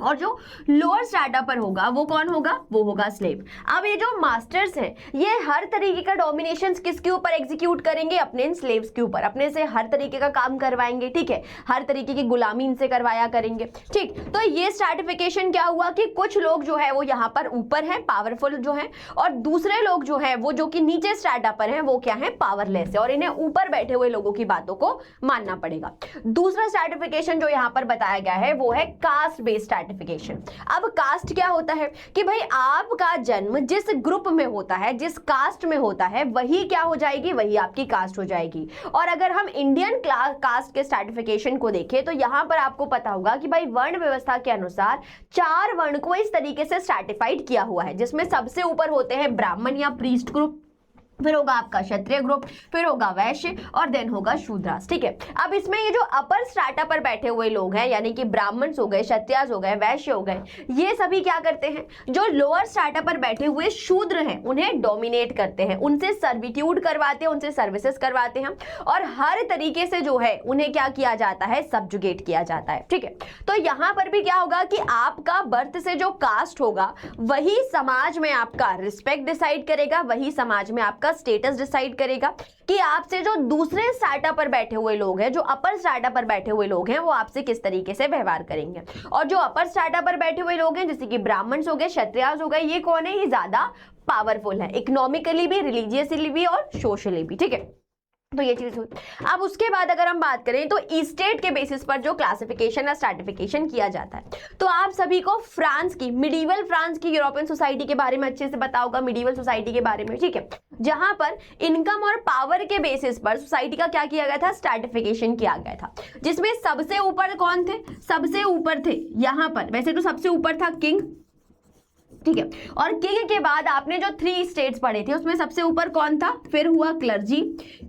और जो लोअर स्ट्रैटा पर होगा वो कौन होगा? वो होगा स्लेव। अब ये जो मास्टर्स हैं ये हर तरीके का डोमिनेशन किसके ऊपर एग्जीक्यूट करेंगे? अपने स्लेव्स के ऊपर, अपने से हर तरीके का काम करवाएंगे, ठीक है। हर तरीके की गुलामी इनसे करवाया करेंगे, ठीक। तो ये स्ट्रैटिफिकेशन क्या हुआ कि कुछ लोग जो है वो यहाँ पर ऊपर है, पावरफुल जो है, और दूसरे लोग जो है वो जो कि नीचे स्ट्रैटा पर है वो क्या है? पावरलेस है, और इन्हें ऊपर बैठे हुए लोगों की बातों को मानना पड़ेगा। दूसरा स्ट्रैटिफिकेशन जो यहाँ पर बताया गया है वो है कास्ट बेस्ड स्ट्रैटिफिकेशन। अब कास्ट क्या होता है कि भाई आपका जन्म जिस ग्रुप में होता है, जिस कास्ट में होता है, वही क्या हो जाएगी, वही आपकी कास्ट हो जाएगी। और अगर हम इंडियन कास्ट के स्ट्रैटिफिकेशन को देखें तो यहां पर आपको पता होगा कि भाई वर्ण व्यवस्था के अनुसार 4 वर्ण को इस तरीके से स्ट्रैटिफाइड किया हुआ है, जिसमें सबसे ऊपर होते हैं ब्राह्मण या प्रीस्ट ग्रुप, फिर होगा आपका क्षत्रिय ग्रुप, फिर होगा वैश्य और देन होगा शूद्रास। ठीक है, अब इसमें ये जो अपर स्ट्रैटा पर बैठे हुए लोग हैं, यानी कि ब्राह्मण्स हो गए, क्षत्रियास हो गए, वैश्य हो गए, ये सभी क्या करते हैं, जो लोअर स्ट्रैटा पर बैठे हुए शूद्र हैं उन्हें डोमिनेट करते हैं, उनसे सर्विट्यूड करवाते हैं, उनसे सर्विसेज करवाते हैं और हर तरीके से जो है उन्हें क्या किया जाता है, सब्जुगेट किया जाता है। ठीक है, तो यहां पर भी क्या होगा कि आपका बर्थ से जो कास्ट होगा वही समाज में आपका रिस्पेक्ट डिसाइड करेगा, वही समाज में आपका स्टेटस डिसाइड करेगा कि आपसे जो दूसरे स्ट्रैटा पर बैठे हुए लोग हैं, जो अपर स्ट्रैटा पर बैठे हुए लोग हैं, वो आपसे किस तरीके से व्यवहार करेंगे। और जो अपर स्ट्रैटा पर बैठे हुए लोग हैं, जैसे कि ब्राह्मण्स हो गए, क्षत्रियास हो गए, ये कौन है, ये ज्यादा पावरफुल है, इकोनॉमिकली भी, रिलीजियसली भी और सोशली भी। ठीक है, तो ये चीज हुई। अब उसके बाद अगर हम बात करें तो स्टेट के बेसिस पर जो क्लासिफिकेशन या स्ट्रैटिफिकेशन किया जाता है, तो आप सभी को फ्रांस की, मिडीवल फ्रांस की यूरोपियन सोसाइटी के बारे में अच्छे से पता होगा, मिडीवल सोसाइटी के बारे में। ठीक है, जहां पर इनकम और पावर के बेसिस पर सोसाइटी का क्या किया गया था, स्ट्रैटिफिकेशन किया गया था, जिसमें सबसे ऊपर कौन थे, सबसे ऊपर थे यहां पर, वैसे तो सबसे ऊपर था किंग। ठीक है, और किंग के बाद आपने जो 3 स्टेट्स पढ़े थे उसमें सबसे ऊपर कौन था, फिर हुआ क्लर्जी,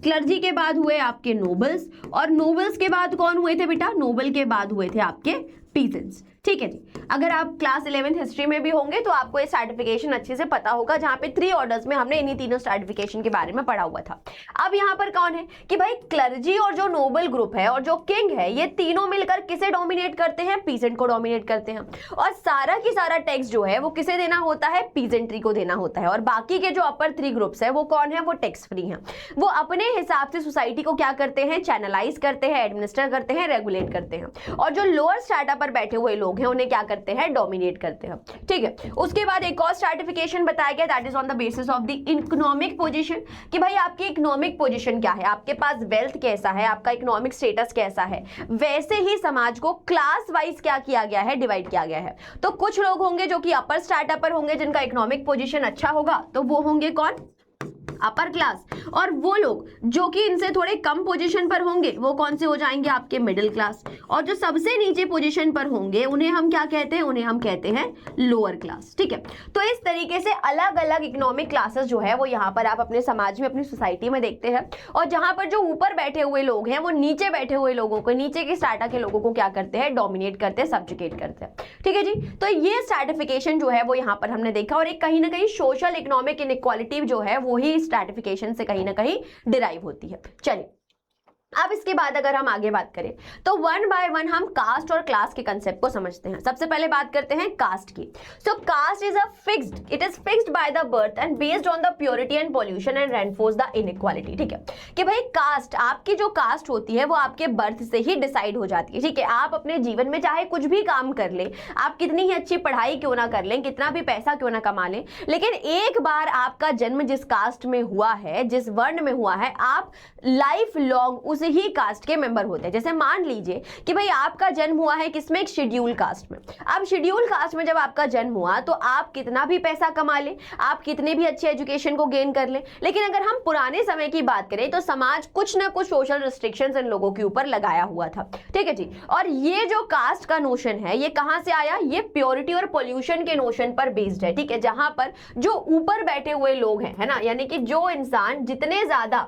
क्लर्जी के बाद हुए आपके नोबल्स, और नोबल्स के बाद कौन हुए थे बेटा, नोबल के बाद हुए थे आपके पीजेंट्स। ठीक है जी, अगर आप क्लास 11th हिस्ट्री में भी होंगे तो आपको ये स्ट्रैटिफिकेशन अच्छे से पता होगा, जहां पे 3 ऑर्डर्स में हमने इन्हीं तीनों स्ट्रैटिफिकेशन के बारे में पढ़ा हुआ था। अब यहाँ पर कौन है कि भाई क्लर्जी और जो नोबल ग्रुप है और जो किंग है, ये तीनों मिलकर किसे डोमिनेट करते हैं, पीजेंट को डोमिनेट करते हैं। और सारा की सारा टैक्स जो है वो किसे देना होता है, पीजेंट्री को देना होता है। और बाकी के जो अपर 3 ग्रुप्स है वो कौन है, वो टैक्स फ्री है, वो अपने हिसाब से सोसाइटी को क्या करते हैं, चैनलाइज करते हैं, एडमिनिस्टर करते हैं, रेगुलेट करते हैं। और जो लोअर स्ट्रैटा पर बैठे हुए लोग हैं उन्हें क्या करते हैं, डोमिनेट करते हैं। ठीक है, उसके बाद एक और स्ट्रैटिफिकेशन बताया गया, that is on the basis of the economic position, कि भाई आपकी इकोनॉमिक पोजीशन क्या है, आपके पास वेल्थ कैसा है, आपका इकोनॉमिक स्टेटस कैसा है, वैसे ही समाज को क्लास वाइज क्या किया गया है, डिवाइड किया गया है। तो कुछ लोग होंगे जो कि अपर स्ट्रैटा पर होंगे, जिनका इकोनॉमिक पोजीशन अच्छा होगा, तो वो होंगे कौन, अपर क्लास। और वो लोग जो कि इनसे थोड़े कम पोजीशन पर होंगे वो कौन से हो जाएंगे, आपके मिडिल क्लास। और जो सबसे नीचे पोजीशन पर होंगे उन्हें हम क्या कहते हैं, उन्हें हम कहते हैं लोअर क्लास। ठीक है, तो इस तरीके से अलग अलग इकोनॉमिक क्लासेस जो है वो यहाँ पर आप अपने समाज में, अपनी सोसाइटी में देखते हैं। और जहां पर जो ऊपर बैठे हुए लोग हैं वो नीचे बैठे हुए लोगों को, नीचे के स्ट्रैटा के लोगों को क्या करते हैं, डोमिनेट करते हैं, सब्जुगेट करते हैं। ठीक है जी, तो ये स्ट्रैटिफिकेशन जो है वो यहाँ पर हमने देखा। और एक कहीं ना कहीं सोशल इकोनॉमिक इनइक्वालिटी जो है वो ही स्ट्रैटिफिकेशन से कहीं ना कहीं डिराइव होती है। चलिए, अब इसके बाद अगर हम आगे बात करें तो वन बाय वन हम कास्ट और क्लास के कंसेप्ट को समझते हैं। सबसे पहले बात करते हैं कास्ट की। So caste is a fixed, it is fixed by the birth and based on the purity and pollution and reinforce the inequality. ठीक है, कि भाई कास्ट, आपकी जो कास्ट होती है वो आपके बर्थ से ही डिसाइड हो जाती है। ठीक है, आप अपने जीवन में चाहे कुछ भी काम कर ले, आप कितनी ही अच्छी पढ़ाई क्यों ना कर लें, कितना भी पैसा क्यों ना कमा लें, लेकिन एक बार आपका जन्म जिस कास्ट में हुआ है, जिस वर्ण में हुआ है, आप लाइफ लॉन्ग उस ही कास्ट के मेंबर होते हैं। जैसे मान लीजिए कि भाई आपका जन्म हुआ है किसमें, एक शेड्यूल कास्ट में। अब शेड्यूल कास्ट में जब आपका जन्म हुआ तो आप कितना भी पैसा कमा ले, आप कितने भी अच्छे एजुकेशन को गेन कर ले, लेकिन अगर हम पुराने समय की बात करें तो समाज कुछ ना कुछ सोशल रिस्ट्रिक्शंस इन लोगों के ऊपर लगाया हुआ था। ठीक है जी, और ये जो कास्ट का नोशन है ये कहां से आया, ये प्योरिटी और पोल्यूशन के नोशन पर बेस्ड है। ठीक है, जहां पर जो ऊपर बैठे हुए लोग हैं, है ना, यानी कि जो इंसान जितने ज्यादा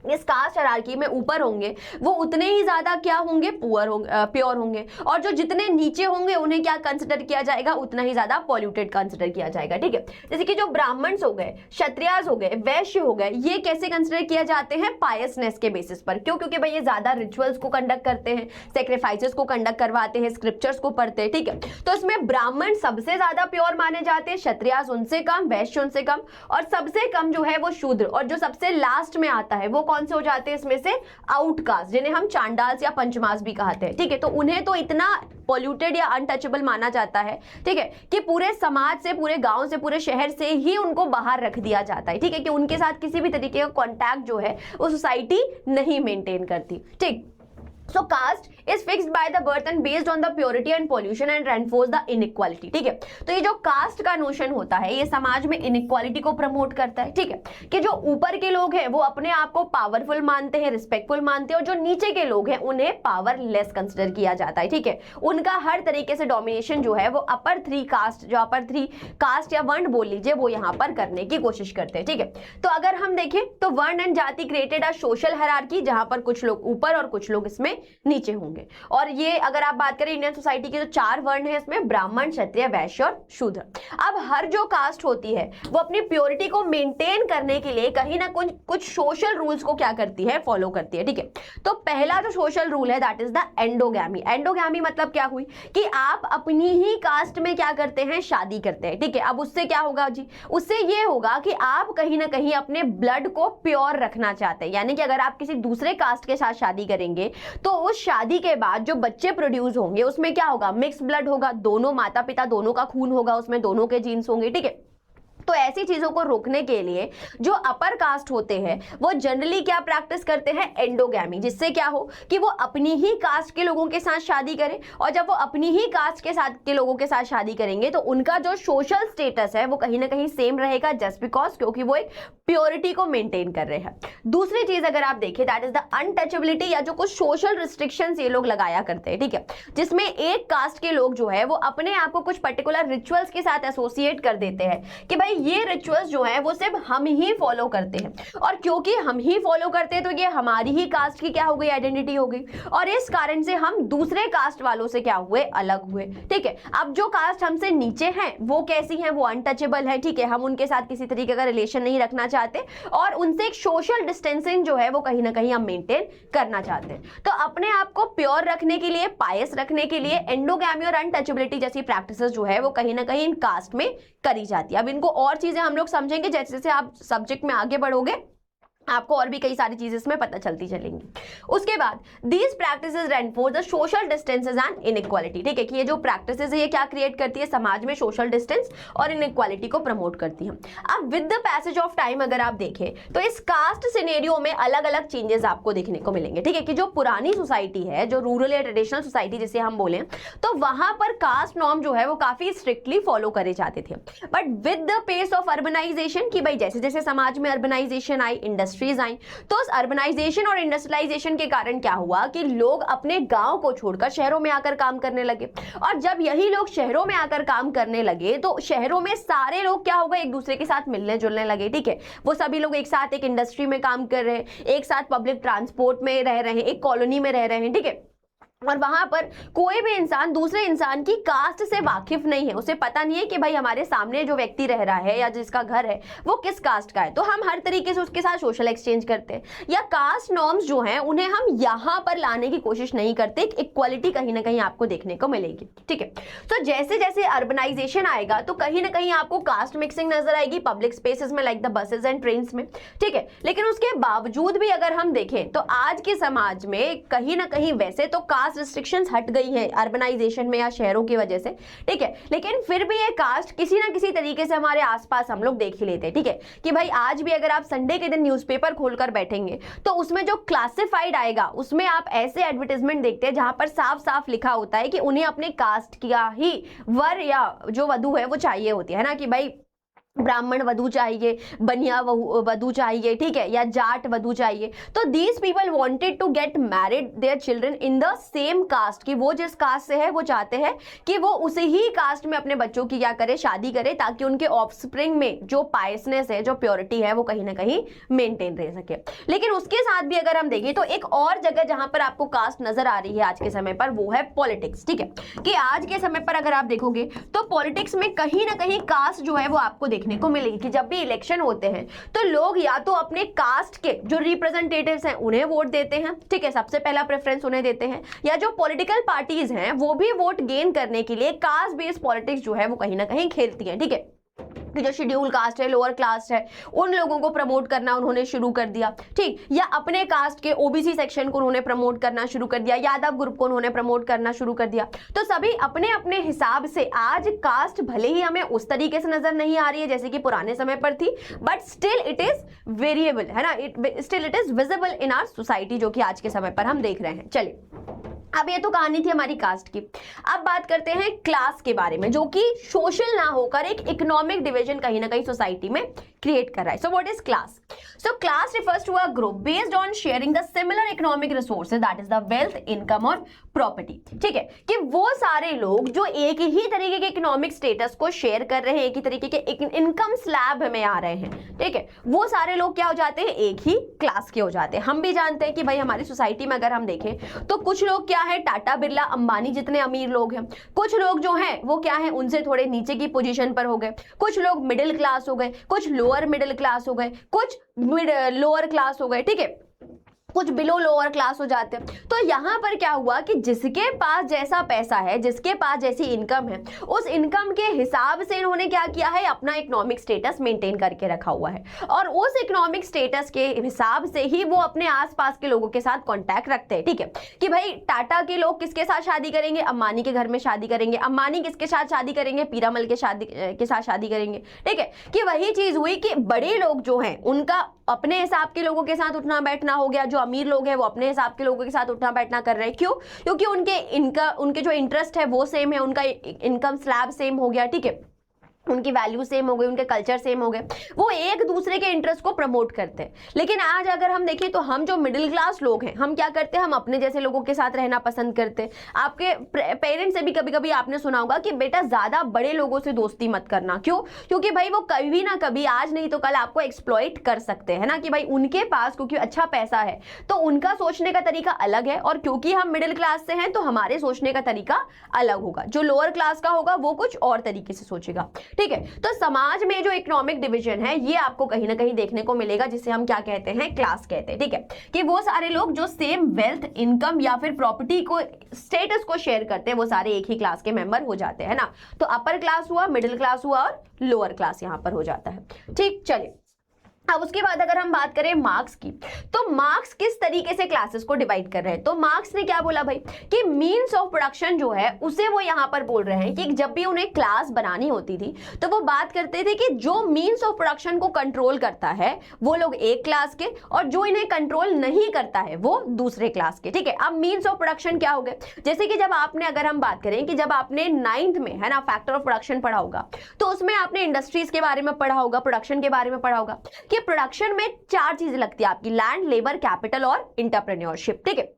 इस कास्ट हायरार्की में ऊपर होंगे वो उतने ही ज्यादा क्या होंगे, पुअर होंगे, प्योर होंगे। और जो जितने नीचे होंगे उन्हें क्या कंसिडर किया जाएगा, उतना ही ज्यादा पॉल्यूटेड कंसिडर किया जाएगा। ठीक है, जैसे कि जो ब्राह्मण्स हो गए, क्षत्रियास हो गए, वैश्य हो गए, ये कैसे कंसिडर किया जाते हैं, पायसनेस के बेसिस पर। क्यों, क्योंकि भाई ये ज्यादा रिचुअल्स को कंडक्ट करते हैं, सेक्रीफाइसेस को कंडक्ट करवाते हैं, स्क्रिप्चर्स को पढ़ते हैं। ठीक है, तो इसमें ब्राह्मण सबसे ज्यादा प्योर माने जाते हैं, क्षत्रियास उनसे कम, वैश्य उनसे कम, और सबसे कम जो है वो शूद्र। और जो सबसे लास्ट में आता है वो कौन से हो जाते हैं, इसमें से आउटकास्ट, जिन्हें हम चांडाल्स या पंचमास भी कहते हैं। ठीक है, तो उन्हें तो इतना पॉल्यूटेड या अनटचेबल माना जाता है, ठीक है, कि पूरे समाज से, पूरे गांव से, पूरे शहर से ही उनको बाहर रख दिया जाता है। ठीक है, कि उनके साथ किसी भी तरीके का कॉन्टैक्ट जो है वो सोसाइटी नहीं मेंटेन करती। ठीक, So caste is fixed by the birth and based on the purity and pollution and reinforce the inequality. ठीक है, तो ये जो कास्ट का नोशन होता है ये समाज में इनइक्वालिटी को प्रमोट करता है। ठीक है, कि जो ऊपर के लोग हैं वो अपने आप को पावरफुल मानते हैं, रिस्पेक्टफुल मानते हैं, और जो नीचे के लोग हैं उन्हें पावरलेस कंसिडर किया जाता है। ठीक है, उनका हर तरीके से डोमिनेशन जो है वो अपर थ्री कास्ट या वर्ण बोल लीजिए वो यहाँ पर करने की कोशिश करते हैं। ठीक है, तो अगर हम देखें तो वर्ण एंड जाति क्रिएटेड अ सोशल हायरार्की, जहां पर कुछ लोग ऊपर और कुछ लोग इसमें नीचे होंगे। और ये अगर आप बात करें इंडियन सोसाइटी के जो 4 वर्ण है इसमें ब्राह्मण, क्षत्रिय, वैश्य और शूद्र। अब हर जो कास्ट होती है वो अपनी प्योरिटी को मेंटेन करने के लिए कहीं ना कुछ सोशल रूल्स को क्या करती है, फॉलो करती है। ठीक है, तो पहला जो सोशल रूल है that is the endogamy. Endogamy मतलब क्या हुई कि आप अपनी ही कास्ट में क्या करते हैं, शादी करते हैं। ठीक है, अब उससे क्या होगा जी, उससे ये होगा कि आप कहीं ना कहीं अपने ब्लड को प्योर रखना चाहते हैं। यानी कि अगर आप किसी दूसरे कास्ट के साथ शादी करेंगे तो उस शादी के बाद जो बच्चे प्रोड्यूस होंगे उसमें क्या होगा, मिक्स ब्लड होगा, दोनों माता पिता दोनों का खून होगा, उसमें दोनों के जीन्स होंगे। ठीक है, तो ऐसी चीजों को रोकने के लिए जो अपर कास्ट होते हैं वो जनरली क्या प्रैक्टिस करते हैं, एंडोगैमी, जिससे क्या हो कि वो अपनी ही कास्ट के लोगों के साथ शादी करें। और जब वो अपनी ही कास्ट के लोगों के साथ शादी करेंगे तो उनका जो सोशल स्टेटस है वो कहीं ना कहीं सेम रहेगा, जस्ट बिकॉज क्योंकि वो एक प्योरिटी को मेंटेन कर रहे हैं। दूसरी चीज अगर आप देखें दैट इज द अनटचेबिलिटी, या जो कुछ सोशल रिस्ट्रिक्शंस ये लोग लगाया करते हैं। ठीक है, जिसमें एक कास्ट के लोग जो है वो अपने आप को कुछ पर्टिकुलर रिचुअल्स के साथ एसोसिएट कर देते हैं कि भाई ये रिचुअल्स जो है वो सिर्फ हम ही फॉलो करते हैं, और क्योंकि हम ही फॉलो करते हैं तो ये हमारी ही कास्ट की क्या हो गई, आइडेंटिटी हो गई, और इस कारण से हम दूसरे कास्ट वालों से क्या हुए, अलग हुए। ठीक है, अब जो कास्ट हमसे नीचे हैं वो कैसी हैं, वो अनटचेबल है। ठीक है, हम उनके साथ किसी तरीके का रिलेशन नहीं रखना चाहते और उनसे एक सोशल डिस्टेंसिंग जो है वो कहीं ना कहीं हम मेंटेन करना चाहते हैं। तो अपने आप को प्योर रखने के लिए, पायस रखने के लिए एंडोगैमी और अनटचेबिलिटी जैसी प्रैक्टिसेस जो है वो कहीं ना कहीं इन कास्ट में करी जाती है। अब इनको और चीजें हम लोग समझेंगे जैसे जैसे आप सब्जेक्ट में आगे बढ़ोगे, आपको और भी कई सारी चीजें इसमें पता चलती चलेंगी। उसके बाद these practices reinforce the social distances and inequality. ठीक है, कि ये जो प्रैक्टिसेस है ये क्या क्रिएट करती है, समाज में सोशल डिस्टेंस और इनइक्वालिटी को प्रमोट करती है। अब with the passage of time अगर आप देखें तो इस कास्ट सिनेरियो में अलग अलग चेंजेस आपको देखने को मिलेंगे। ठीक है, कि जो पुरानी सोसाइटी है, जो रूरल या ट्रेडिशनल सोसाइटी जिसे हम बोले, तो वहां पर कास्ट नॉर्म जो है वो काफी स्ट्रिक्टली फॉलो करे जाते थे। But with the pace of urbanization, कि भाई जैसे जैसे समाज में अर्बनाइजेशन आई, इंडस्ट्रीज आई, तो उस अर्बनाइजेशन और इंडस्ट्रियलाइजेशन के कारण क्या हुआ कि लोग अपने गांव को छोड़कर शहरों में आकर काम करने लगे। और जब यही लोग शहरों में आकर काम करने लगे तो शहरों में सारे लोग क्या होगा, एक दूसरे के साथ मिलने जुलने लगे। ठीक है, वो सभी लोग एक साथ एक इंडस्ट्री में काम कर रहे हैं, एक साथ पब्लिक ट्रांसपोर्ट में रह रहे हैं, एक कॉलोनी में रह रहे हैं। ठीक है, और वहां पर कोई भी इंसान दूसरे इंसान की कास्ट से वाकिफ नहीं है, उसे पता नहीं है कि भाई हमारे सामने जो व्यक्ति रह रहा है या जिसका घर है वो किस कास्ट का है। तो हम हर तरीके से उसके साथ सोशल एक्सचेंज करते हैं, या कास्ट नॉर्म्स जो हैं उन्हें हम यहां पर लाने की कोशिश नहीं करते। एक इक्वालिटी कहीं ना कहीं आपको देखने को मिलेगी। ठीक है, तो जैसे जैसे अर्बनाइजेशन आएगा तो कहीं ना कहीं आपको कास्ट मिक्सिंग नजर आएगी पब्लिक स्पेसेस में, like the buses and train में। ठीक है, लेकिन उसके बावजूद भी अगर हम देखें तो आज के समाज में कहीं ना कहीं वैसे तो कास्ट रिस्ट्रिक्शंस हट गई है अर्बनाइजेशन में या शहरों की वजह से। ठीक है, लेकिन फिर भी ये कास्ट किसी ना किसी तरीके से हमारे आसपास हम लोग देख ही लेते हैं। ठीक है, कि भाई आज भी अगर आप संडे के दिन न्यूज़पेपर खोलकर बैठेंगे तो उसमें जो क्लासिफाइड आएगा उसमें आप ऐसे एडवर्टाइजमेंट देखते हैं जहां पर साफ साफ लिखा होता है कि उन्हें अपने कास्ट का ही वर या जो वधु है वो चाहिए होती है ना, कि भाई ब्राह्मण वधु चाहिए, बनिया वधु चाहिए, ठीक है, या जाट वधु चाहिए। तो these people wanted to get married their children in the same caste, कि वो जिस कास्ट से है वो चाहते हैं कि वो उसी ही कास्ट में अपने बच्चों की क्या करे, शादी करे, ताकि उनके ऑफस्प्रिंग में जो पायसनेस है, जो प्योरिटी है वो कहीं ना कहीं मेंटेन रह सके। लेकिन उसके साथ भी अगर हम देखें तो एक और जगह जहां पर आपको कास्ट नजर आ रही है आज के समय पर वो है पॉलिटिक्स। ठीक है, कि आज के समय पर अगर आप देखोगे तो पॉलिटिक्स में कहीं ना कहीं कास्ट जो है वो आपको देखने को मिलेगी कि जब भी इलेक्शन होते हैं तो लोग या तो अपने कास्ट के जो रिप्रेजेंटेटिव्स हैं उन्हें वोट देते हैं। ठीक है, सबसे पहला प्रेफरेंस उन्हें देते हैं, या जो पॉलिटिकल पार्टीज हैं वो भी वोट गेन करने के लिए कास्ट बेस्ड पॉलिटिक्स जो है वो कहीं ना कहीं खेलती हैं। ठीक है, कि जो शेड्यूल कास्ट है, लोअर कास्ट है, उन लोगों को प्रमोट करना उन्होंने शुरू कर दिया। ठीक, या अपने कास्ट के ओबीसी सेक्शन को उन्होंने प्रमोट करना शुरू कर दिया, यादव ग्रुप को उन्होंने प्रमोट करना शुरू कर दिया। तो सभी अपने अपने हिसाब से आज कास्ट भले ही हमें उस तरीके से नजर नहीं आ रही है जैसे कि पुराने समय पर थी, but still it is variable, है ना, still it is visible in our society, जो कि आज के समय पर हम देख रहे हैं। चलिए अब ये तो कहानी थी हमारी कास्ट की। अब बात करते हैं क्लास के बारे में, जो कि सोशल ना होकर एक इकोनॉमिक डिवीजन कहीं ना कहीं सोसाइटी में क्रिएट कर रहा है। So what is class? So class refers to a group based on sharing the similar economic resources, that is the wealth, income और प्रॉपर्टी। ठीक है, कि वो सारे लोग जो एक ही तरीके के इकोनॉमिक स्टेटस को शेयर कर रहे हैं, एक ही तरीके के इनकम स्लैब में आ रहे हैं, ठीक है, वो सारे लोग क्या हो जाते हैं? एक ही क्लास के हो जाते हैं। हम भी जानते हैं कि भाई हमारी सोसाइटी में अगर हम देखें तो कुछ लोग क्या है, टाटा बिरला अंबानी जितने अमीर लोग हैं, कुछ लोग जो हैं वो क्या है, उनसे थोड़े नीचे की पोजीशन पर हो गए, कुछ लोग मिडिल क्लास हो गए, कुछ लोअर मिडिल क्लास हो गए, कुछ लोअर क्लास हो गए, ठीक है, कुछ बिलो लोअर क्लास हो जाते हैं। तो यहां पर क्या हुआ कि जिसके पास जैसा पैसा है, जिसके पास जैसी इनकम है, उस इनकम के हिसाब से इन्होंने क्या किया है, अपना इकोनॉमिक स्टेटस मेंटेन करके रखा हुआ है, और उस इकोनॉमिक स्टेटस के हिसाब से ही वो अपने आसपास के लोगों के साथ कांटेक्ट रखते हैं। ठीक है, कि भाई टाटा के लोग किसके साथ शादी करेंगे? अंबानी के घर में शादी करेंगे। अंबानी किसके साथ शादी करेंगे? पीरामल के साथ शादी करेंगे। ठीक है, कि वही चीज हुई कि बड़े लोग जो हैं उनका अपने हिसाब के लोगों के साथ उठना बैठना हो गया, जो अमीर लोग हैं वो अपने हिसाब के लोगों के साथ उठना बैठना कर रहे हैं। क्यों? क्योंकि उनके जो इंटरेस्ट है वो सेम है, उनका इनकम स्लैब सेम हो गया, ठीक है, उनकी वैल्यू सेम हो गई, उनके कल्चर सेम हो गए, वो एक दूसरे के इंटरेस्ट को प्रमोट करते हैं। लेकिन आज अगर हम देखें तो हम जो मिडिल क्लास लोग हैं, हम क्या करते हैं? हम अपने जैसे लोगों के साथ रहना पसंद करते हैं। आपके पेरेंट्स से भी कभी कभी आपने सुना होगा कि बेटा ज्यादा बड़े लोगों से दोस्ती मत करना। क्यों? क्योंकि भाई वो कभी ना कभी, आज नहीं तो कल, आपको एक्सप्लॉइट कर सकते हैं ना, कि भाई उनके पास क्योंकि अच्छा पैसा है तो उनका सोचने का तरीका अलग है, और क्योंकि हम मिडिल क्लास से हैं तो हमारे सोचने का तरीका अलग होगा। जो लोअर क्लास का होगा वो कुछ और तरीके से सोचेगा। ठीक है, तो समाज में जो इकोनॉमिक डिवीजन है ये आपको कहीं ना कहीं देखने को मिलेगा, जिसे हम क्या कहते हैं? क्लास कहते हैं। ठीक है, कि वो सारे लोग जो सेम वेल्थ, इनकम या फिर प्रॉपर्टी को, स्टेटस को शेयर करते हैं, वो सारे एक ही क्लास के मेंबर हो जाते हैं ना। तो अपर क्लास हुआ, मिडिल क्लास हुआ और लोअर क्लास यहां पर हो जाता है। ठीक, चलिए अब उसके बाद अगर हम बात करें मार्क्स की, तो मार्क्स किस तरीके से क्लासेस को डिवाइड कर रहे हैं? तो मार्क्स ने क्या बोला भाई कि मीन्स ऑफ प्रोडक्शन जो है उसे वो यहां पर बोल रहे हैं कि जब भी उन्हें क्लास बनानी होती थी तो वो बात करते थे कि जो मीन्स ऑफ प्रोडक्शन को कंट्रोल करता है वो लोग एक क्लास के, और जो इन्हें कंट्रोल नहीं करता है वो दूसरे क्लास के। ठीक है, अब मीन्स ऑफ प्रोडक्शन क्या हो गए? जैसे कि जब आपने, अगर हम बात करें कि जब आपने 9th में है ना फैक्टर ऑफ प्रोडक्शन पढ़ा होगा, तो उसमें आपने इंडस्ट्रीज के बारे में पढ़ा होगा, प्रोडक्शन के बारे में पढ़ा होगा कि प्रोडक्शन में 4 चीजें लगती है आपकी: लैंड, लेबर, कैपिटल और एंटरप्रेन्योरशिप। ठीक है,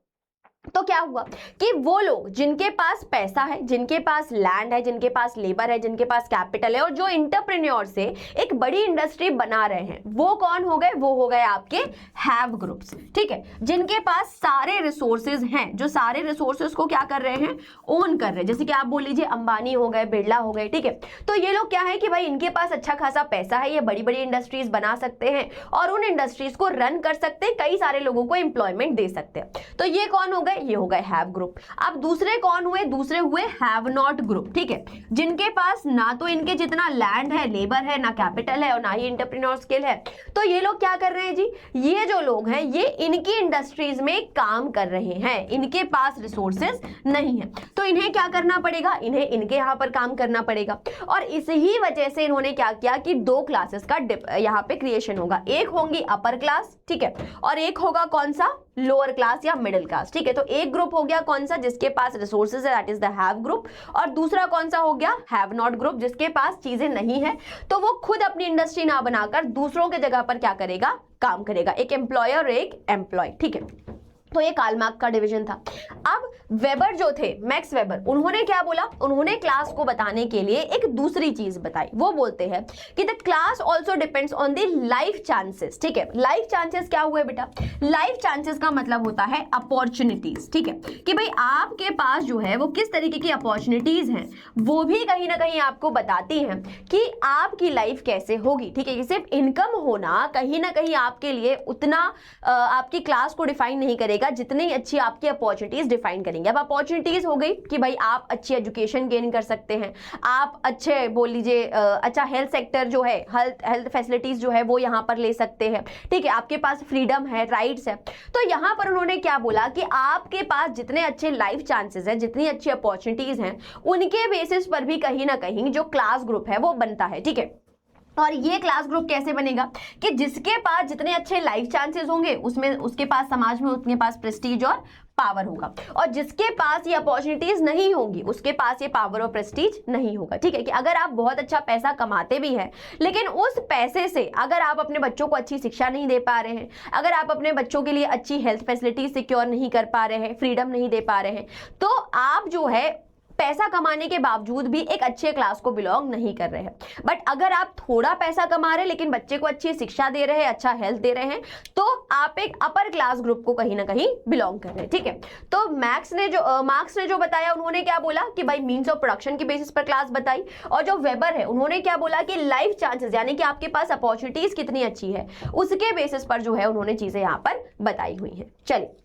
तो क्या हुआ कि वो लोग जिनके पास पैसा है, जिनके पास लैंड है, जिनके पास लेबर है, जिनके पास कैपिटल है, और जो एंटरप्रेन्योर से एक बड़ी इंडस्ट्री बना रहे हैं, वो कौन हो गए? वो हो गए आपके हैव ग्रुप्स। ठीक है, जिनके पास सारे रिसोर्सेज हैं, जो सारे रिसोर्सेज को क्या कर रहे हैं? ओन कर रहे हैं। जैसे कि आप बोल लीजिए अंबानी हो गए, बिरला हो गए। ठीक है, तो ये लोग क्या है कि भाई इनके पास अच्छा खासा पैसा है, ये बड़ी बड़ी इंडस्ट्रीज बना सकते हैं और उन इंडस्ट्रीज को रन कर सकते हैं, कई सारे लोगों को एम्प्लॉयमेंट दे सकते हैं। तो ये कौन हो गए? ये हो गए हैव ग्रुप। अब दूसरे कौन हुए? दूसरे हुए हैव नॉट ग्रुप। ठीक है, जिनके पास ना तो इनके जितना लैंड है, लेबर है, ना कैपिटल है और ना ही एंटरप्रेन्योर स्किल है। तो ये लोग क्या कर रहे हैं जी? ये जो लोग हैं ये इनकी इंडस्ट्रीज में काम कर रहे हैं, इनके पास रिसोर्सेज नहीं है, तो इन्हें क्या करना पड़ेगा? इन्हें इनके यहां पर काम करना पड़ेगा। और इसी वजह से इन्होंने क्या किया कि 2 क्लासेस का यहां पे क्रिएशन होगा। एक होंगी अपर क्लास, ठीक है, और एक होगा कौन सा? लोअर क्लास या मिडिल क्लास। ठीक है, तो एक ग्रुप हो गया कौन सा? जिसके पास रिसोर्सेज है, that is the have group, और दूसरा कौन सा हो गया? हैव नॉट ग्रुप, जिसके पास चीजें नहीं है, तो वो खुद अपनी इंडस्ट्री ना बनाकर दूसरों के जगह पर क्या करेगा? काम करेगा, एक एम्प्लॉयर और एक एम्प्लॉय। ठीक है, तो ये कार्ल मार्क्स का डिवीजन था। अब वेबर जो थे, मैक्स वेबर, उन्होंने क्या बोला? उन्होंने क्लास को बताने के लिए एक दूसरी चीज बताई। वो बोलते हैं कि the class also depends on the life chances. ठीक है, लाइफ चांसेस क्या हुए बेटा? लाइफ चांसेस का मतलब होता है अपॉर्चुनिटीज। ठीक है, कि भाई आपके पास जो है वो किस तरीके की अपॉर्चुनिटीज हैं, वो भी कहीं ना कहीं आपको बताती हैं कि आपकी लाइफ कैसे होगी। ठीक है, कि सिर्फ इनकम होना कहीं ना कहीं आपके लिए उतना आपकी क्लास को डिफाइन नहीं करेगा जितनी अच्छी आपकी अपॉर्चुनिटीज डिफाइन करेंगे। अब अपॉर्चुनिटीज हो गई कि भाई आप अच्छी एजुकेशन गेन कर सकते हैं, आप अच्छे बोल लीजिए अच्छा हेल्थ सेक्टर जो है, हेल्थ फैसिलिटीज जो है वो यहां पर ले सकते हैं। ठीक है, आपके पास फ्रीडम है, राइट्स है। तो यहां पर उन्होंने क्या बोला कि आपके पास जितने अच्छे लाइफ चांसेस हैं, जितनी अच्छी अपॉर्चुनिटीज हैं, उनके बेसिस पर भी कहीं ना कहीं जो क्लास ग्रुप है वो बनता है। ठीक है, और ये क्लास ग्रुप कैसे बनेगा कि जिसके पास जितने अच्छे लाइफ चांसेस होंगे उसमें उसके पास समाज में उसके पास प्रेस्टीज और पावर होगा, और जिसके पास ये अपॉर्चुनिटीज नहीं होंगी उसके पास ये पावर और प्रेस्टीज नहीं होगा। ठीक है, कि अगर आप बहुत अच्छा पैसा कमाते भी हैं लेकिन उस पैसे से अगर आप अपने बच्चों को अच्छी शिक्षा नहीं दे पा रहे हैं, अगर आप अपने बच्चों के लिए अच्छी हेल्थ फैसिलिटी सिक्योर नहीं कर पा रहे हैं, फ्रीडम नहीं दे पा रहे हैं, तो आप जो है पैसा कमाने के बावजूद भी एक अच्छे क्लास को बिलोंग नहीं कर रहे हैं। बट अगर आप थोड़ा पैसा कमा रहे हैं लेकिन बच्चे को अच्छी शिक्षा दे रहे हैं, अच्छा हेल्थ दे रहे हैं, तो आप एक अपर क्लास ग्रुप को कहीं ना कहीं बिलोंग कर रहे हैं। ठीक है, तो मार्क्स ने जो बताया, उन्होंने क्या बोला कि भाई मीन्स ऑफ प्रोडक्शन के बेसिस पर क्लास बताई, और जो वेबर है उन्होंने क्या बोला कि लाइफ चांसेस, यानी कि आपके पास अपॉर्चुनिटीज कितनी अच्छी है उसके बेसिस पर जो है उन्होंने चीजें यहाँ पर बताई हुई हैं। चलिए,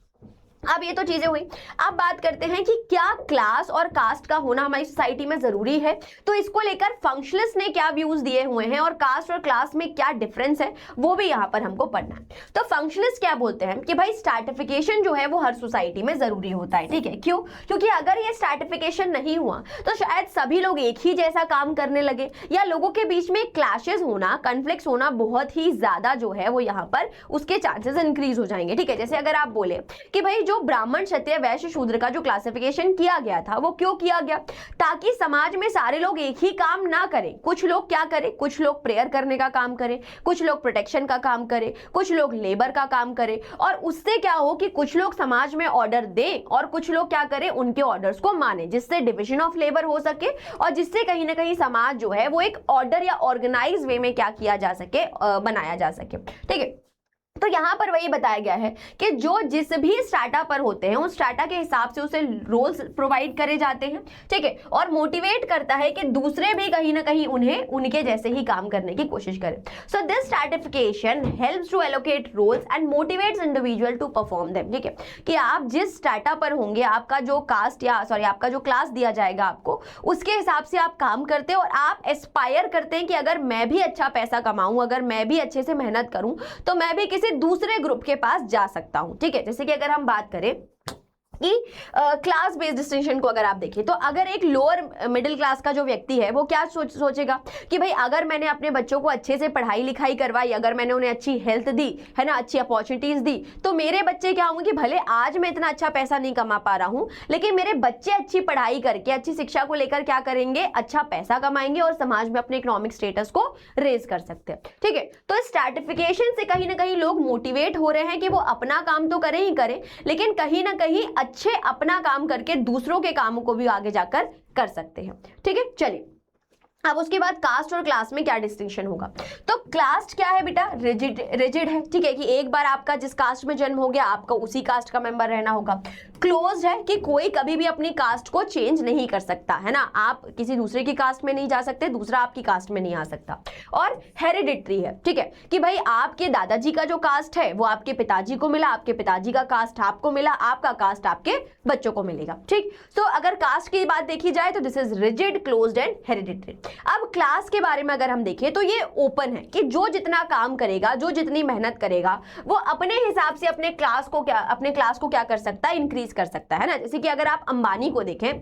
अब ये तो चीजें हुई। अब बात करते हैं कि क्या क्लास और कास्ट का होना हमारी सोसाइटी में जरूरी है, तो इसको लेकर फंक्शनलिस्ट ने क्या व्यूज दिए हुए हैं और कास्ट और क्लास में क्या डिफरेंस है वो भी यहाँ पर हमको पढ़ना है। तो फंक्शनलिस्ट क्या बोलते हैं कि भाई स्ट्रैटिफिकेशन जो है वो हर सोसाइटी में जरूरी होता है। ठीक है, क्यों? क्योंकि अगर ये स्ट्रैटिफिकेशन नहीं हुआ तो शायद सभी लोग एक ही जैसा काम करने लगे, या लोगों के बीच में क्लैशेस होना, कॉन्फ्लिक्ट्स होना बहुत ही ज्यादा जो है वो यहाँ पर उसके चांसेस इंक्रीज हो जाएंगे। ठीक है, जैसे अगर आप बोले कि भाई जो ब्राह्मण, क्षत्रिय, वैश्य, शूद्र का जो क्लासिफिकेशन किया गया था वो क्यों किया गया? ताकि समाज में सारे लोग एक ही काम ना करें। कुछ लोग क्या करें, कुछ लोग प्रेयर करने का काम करें, कुछ लोग प्रोटेक्शन का काम करें, कुछ लोग लेबर का काम करें, और उससे क्या हो कि कुछ लोग समाज में ऑर्डर दें और कुछ लोग क्या करें, उनके ऑर्डर्स को माने, जिससे डिविजन ऑफ लेबर हो सके और जिससे कहीं ना कहीं समाज जो है वो एक ऑर्डर या ऑर्गेनाइज वे में क्या किया जा सके, बनाया जा सके। ठीक है, तो यहां पर वही बताया गया है कि जो जिस भी स्ट्रैटा पर होते हैं उस स्ट्रैटा के हिसाब से उसे रोल्स प्रोवाइड करे जाते हैं। ठीक है, और मोटिवेट करता है कि दूसरे भी कहीं ना कहीं उन्हें उनके जैसे ही काम करने की कोशिश करें। So this stratification helps to allocate roles and motivates individual to perform them. ठीक है, कि आप जिस स्ट्रैटा पर होंगे, आपका जो कास्ट या आपका जो क्लास दिया जाएगा आपको, उसके हिसाब से आप काम करते हैं और आप एस्पायर करते हैं कि अगर मैं भी अच्छा पैसा कमाऊं, अगर मैं भी अच्छे से मेहनत करूं, तो मैं भी दूसरे ग्रुप के पास जा सकता हूं। ठीक है, जैसे कि अगर हम बात करें कि क्लास बेस्ड डिस्टिंक्शन को अगर आप देखें, तो अगर एक लोअर मिडिल क्लास का जो व्यक्ति है वो क्या सोचेगा कि भाई अगर मैंने अपने बच्चों को अच्छे से पढ़ाई लिखाई करवाई, अगर मैंने उन्हें अच्छी हेल्थ दी है ना, अच्छी अपॉर्चुनिटीज दी, तो मेरे बच्चे क्या होंगे कि भले आज मैं इतना अच्छा पैसा नहीं कमा पा रहा हूं लेकिन मेरे बच्चे अच्छी पढ़ाई करके, अच्छी शिक्षा को लेकर क्या करेंगे, अच्छा पैसा कमाएंगे और समाज में अपने इकोनॉमिक स्टेटस को रेज कर सकते हैं। ठीक है, तो स्ट्रैटिफिकेशन से कहीं ना कहीं लोग मोटिवेट हो रहे हैं कि वो अपना काम तो करें ही करें, लेकिन कहीं ना कहीं अच्छे अपना काम करके दूसरों के कामों को भी आगे जाकर कर सकते हैं। ठीक है, चलिए अब उसके बाद कास्ट और क्लास में क्या डिस्टिंक्शन होगा। तो कास्ट क्या है बेटा, रिजिड है। ठीक है, कि एक बार आपका जिस कास्ट में जन्म हो गया आपका उसी कास्ट का मेंबर रहना होगा। क्लोज है कि कोई कभी भी अपनी कास्ट को चेंज नहीं कर सकता है ना, आप किसी दूसरे की कास्ट में नहीं जा सकते, दूसरा आपकी कास्ट में नहीं आ सकता। और हेरिडिटरी है। ठीक है, कि भाई आपके दादाजी का जो कास्ट है वो आपके पिताजी को मिला, आपके पिताजी का कास्ट आपको मिला, आपका कास्ट आपके बच्चों को मिलेगा। ठीक, तो अगर कास्ट की बात देखी जाए तो this is rigid, closed end hereditary. अब क्लास के बारे में अगर हम देखें तो ये ओपन है कि जो जितना काम करेगा, जो जितनी मेहनत करेगा, वो अपने हिसाब से अपने क्लास को क्या कर सकता है, इंक्रीज कर सकता है ना। जैसे कि अगर आप अंबानी को देखें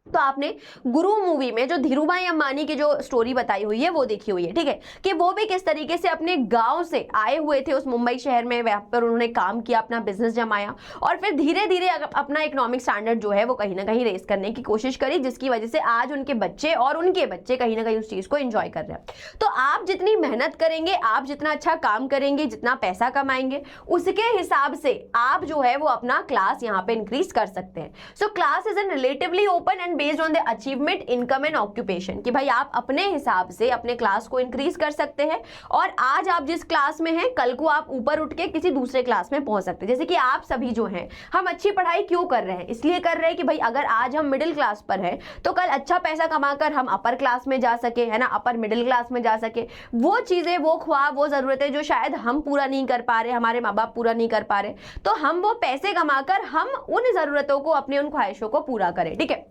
तो आपने गुरु मूवी में जो धीरूभाई अंबानी की जो स्टोरी बताई हुई है वो देखी हुई है। ठीक है, कि वो भी किस तरीके से अपने गांव से आए हुए थे उस मुंबई शहर में, वहां पर उन्होंने काम किया, अपना बिजनेस जमाया और फिर धीरे धीरे अपना इकोनॉमिक स्टैंडर्ड जो है वो कहीं ना कहीं रेस करने की कोशिश करी, जिसकी वजह से आज उनके बच्चे और उनके बच्चे कहीं ना कहीं उस चीज को एंजॉय कर रहे हैं। तो आप जितनी मेहनत करेंगे, आप जितना अच्छा काम करेंगे, जितना पैसा कमाएंगे, उसके हिसाब से आप जो है वो अपना क्लास यहाँ पे इंक्रीज कर सकते हैं। So class is an relatively open and based on the achievement, income and occupation, कि भाई आप अपने हिसाब से अपने क्लास को इंक्रीज कर सकते हैं और आज आप जिस क्लास में हैं कल को आप ऊपर उठ के किसी दूसरे क्लास में पहुंच सकते हैं। जैसे कि आप सभी जो हैं, हम अच्छी पढ़ाई क्यों कर रहे हैं, इसलिए कर रहे हैं कि भाई अगर आज हम मिडिल क्लास पर हैं तो कल अच्छा पैसा कमाकर हम अपर क्लास में जा सके, है ना, अपर मिडिल क्लास में जा सके। वो चीजें, वो ख्वाब, वो जरूरतें जो शायद हम पूरा नहीं कर पा रहे, हमारे माँ बाप पूरा नहीं कर पा रहे, तो हम वो पैसे कमाकर हम उन जरूरतों को, अपने उन ख्वाहिशों को पूरा करें। ठीक है,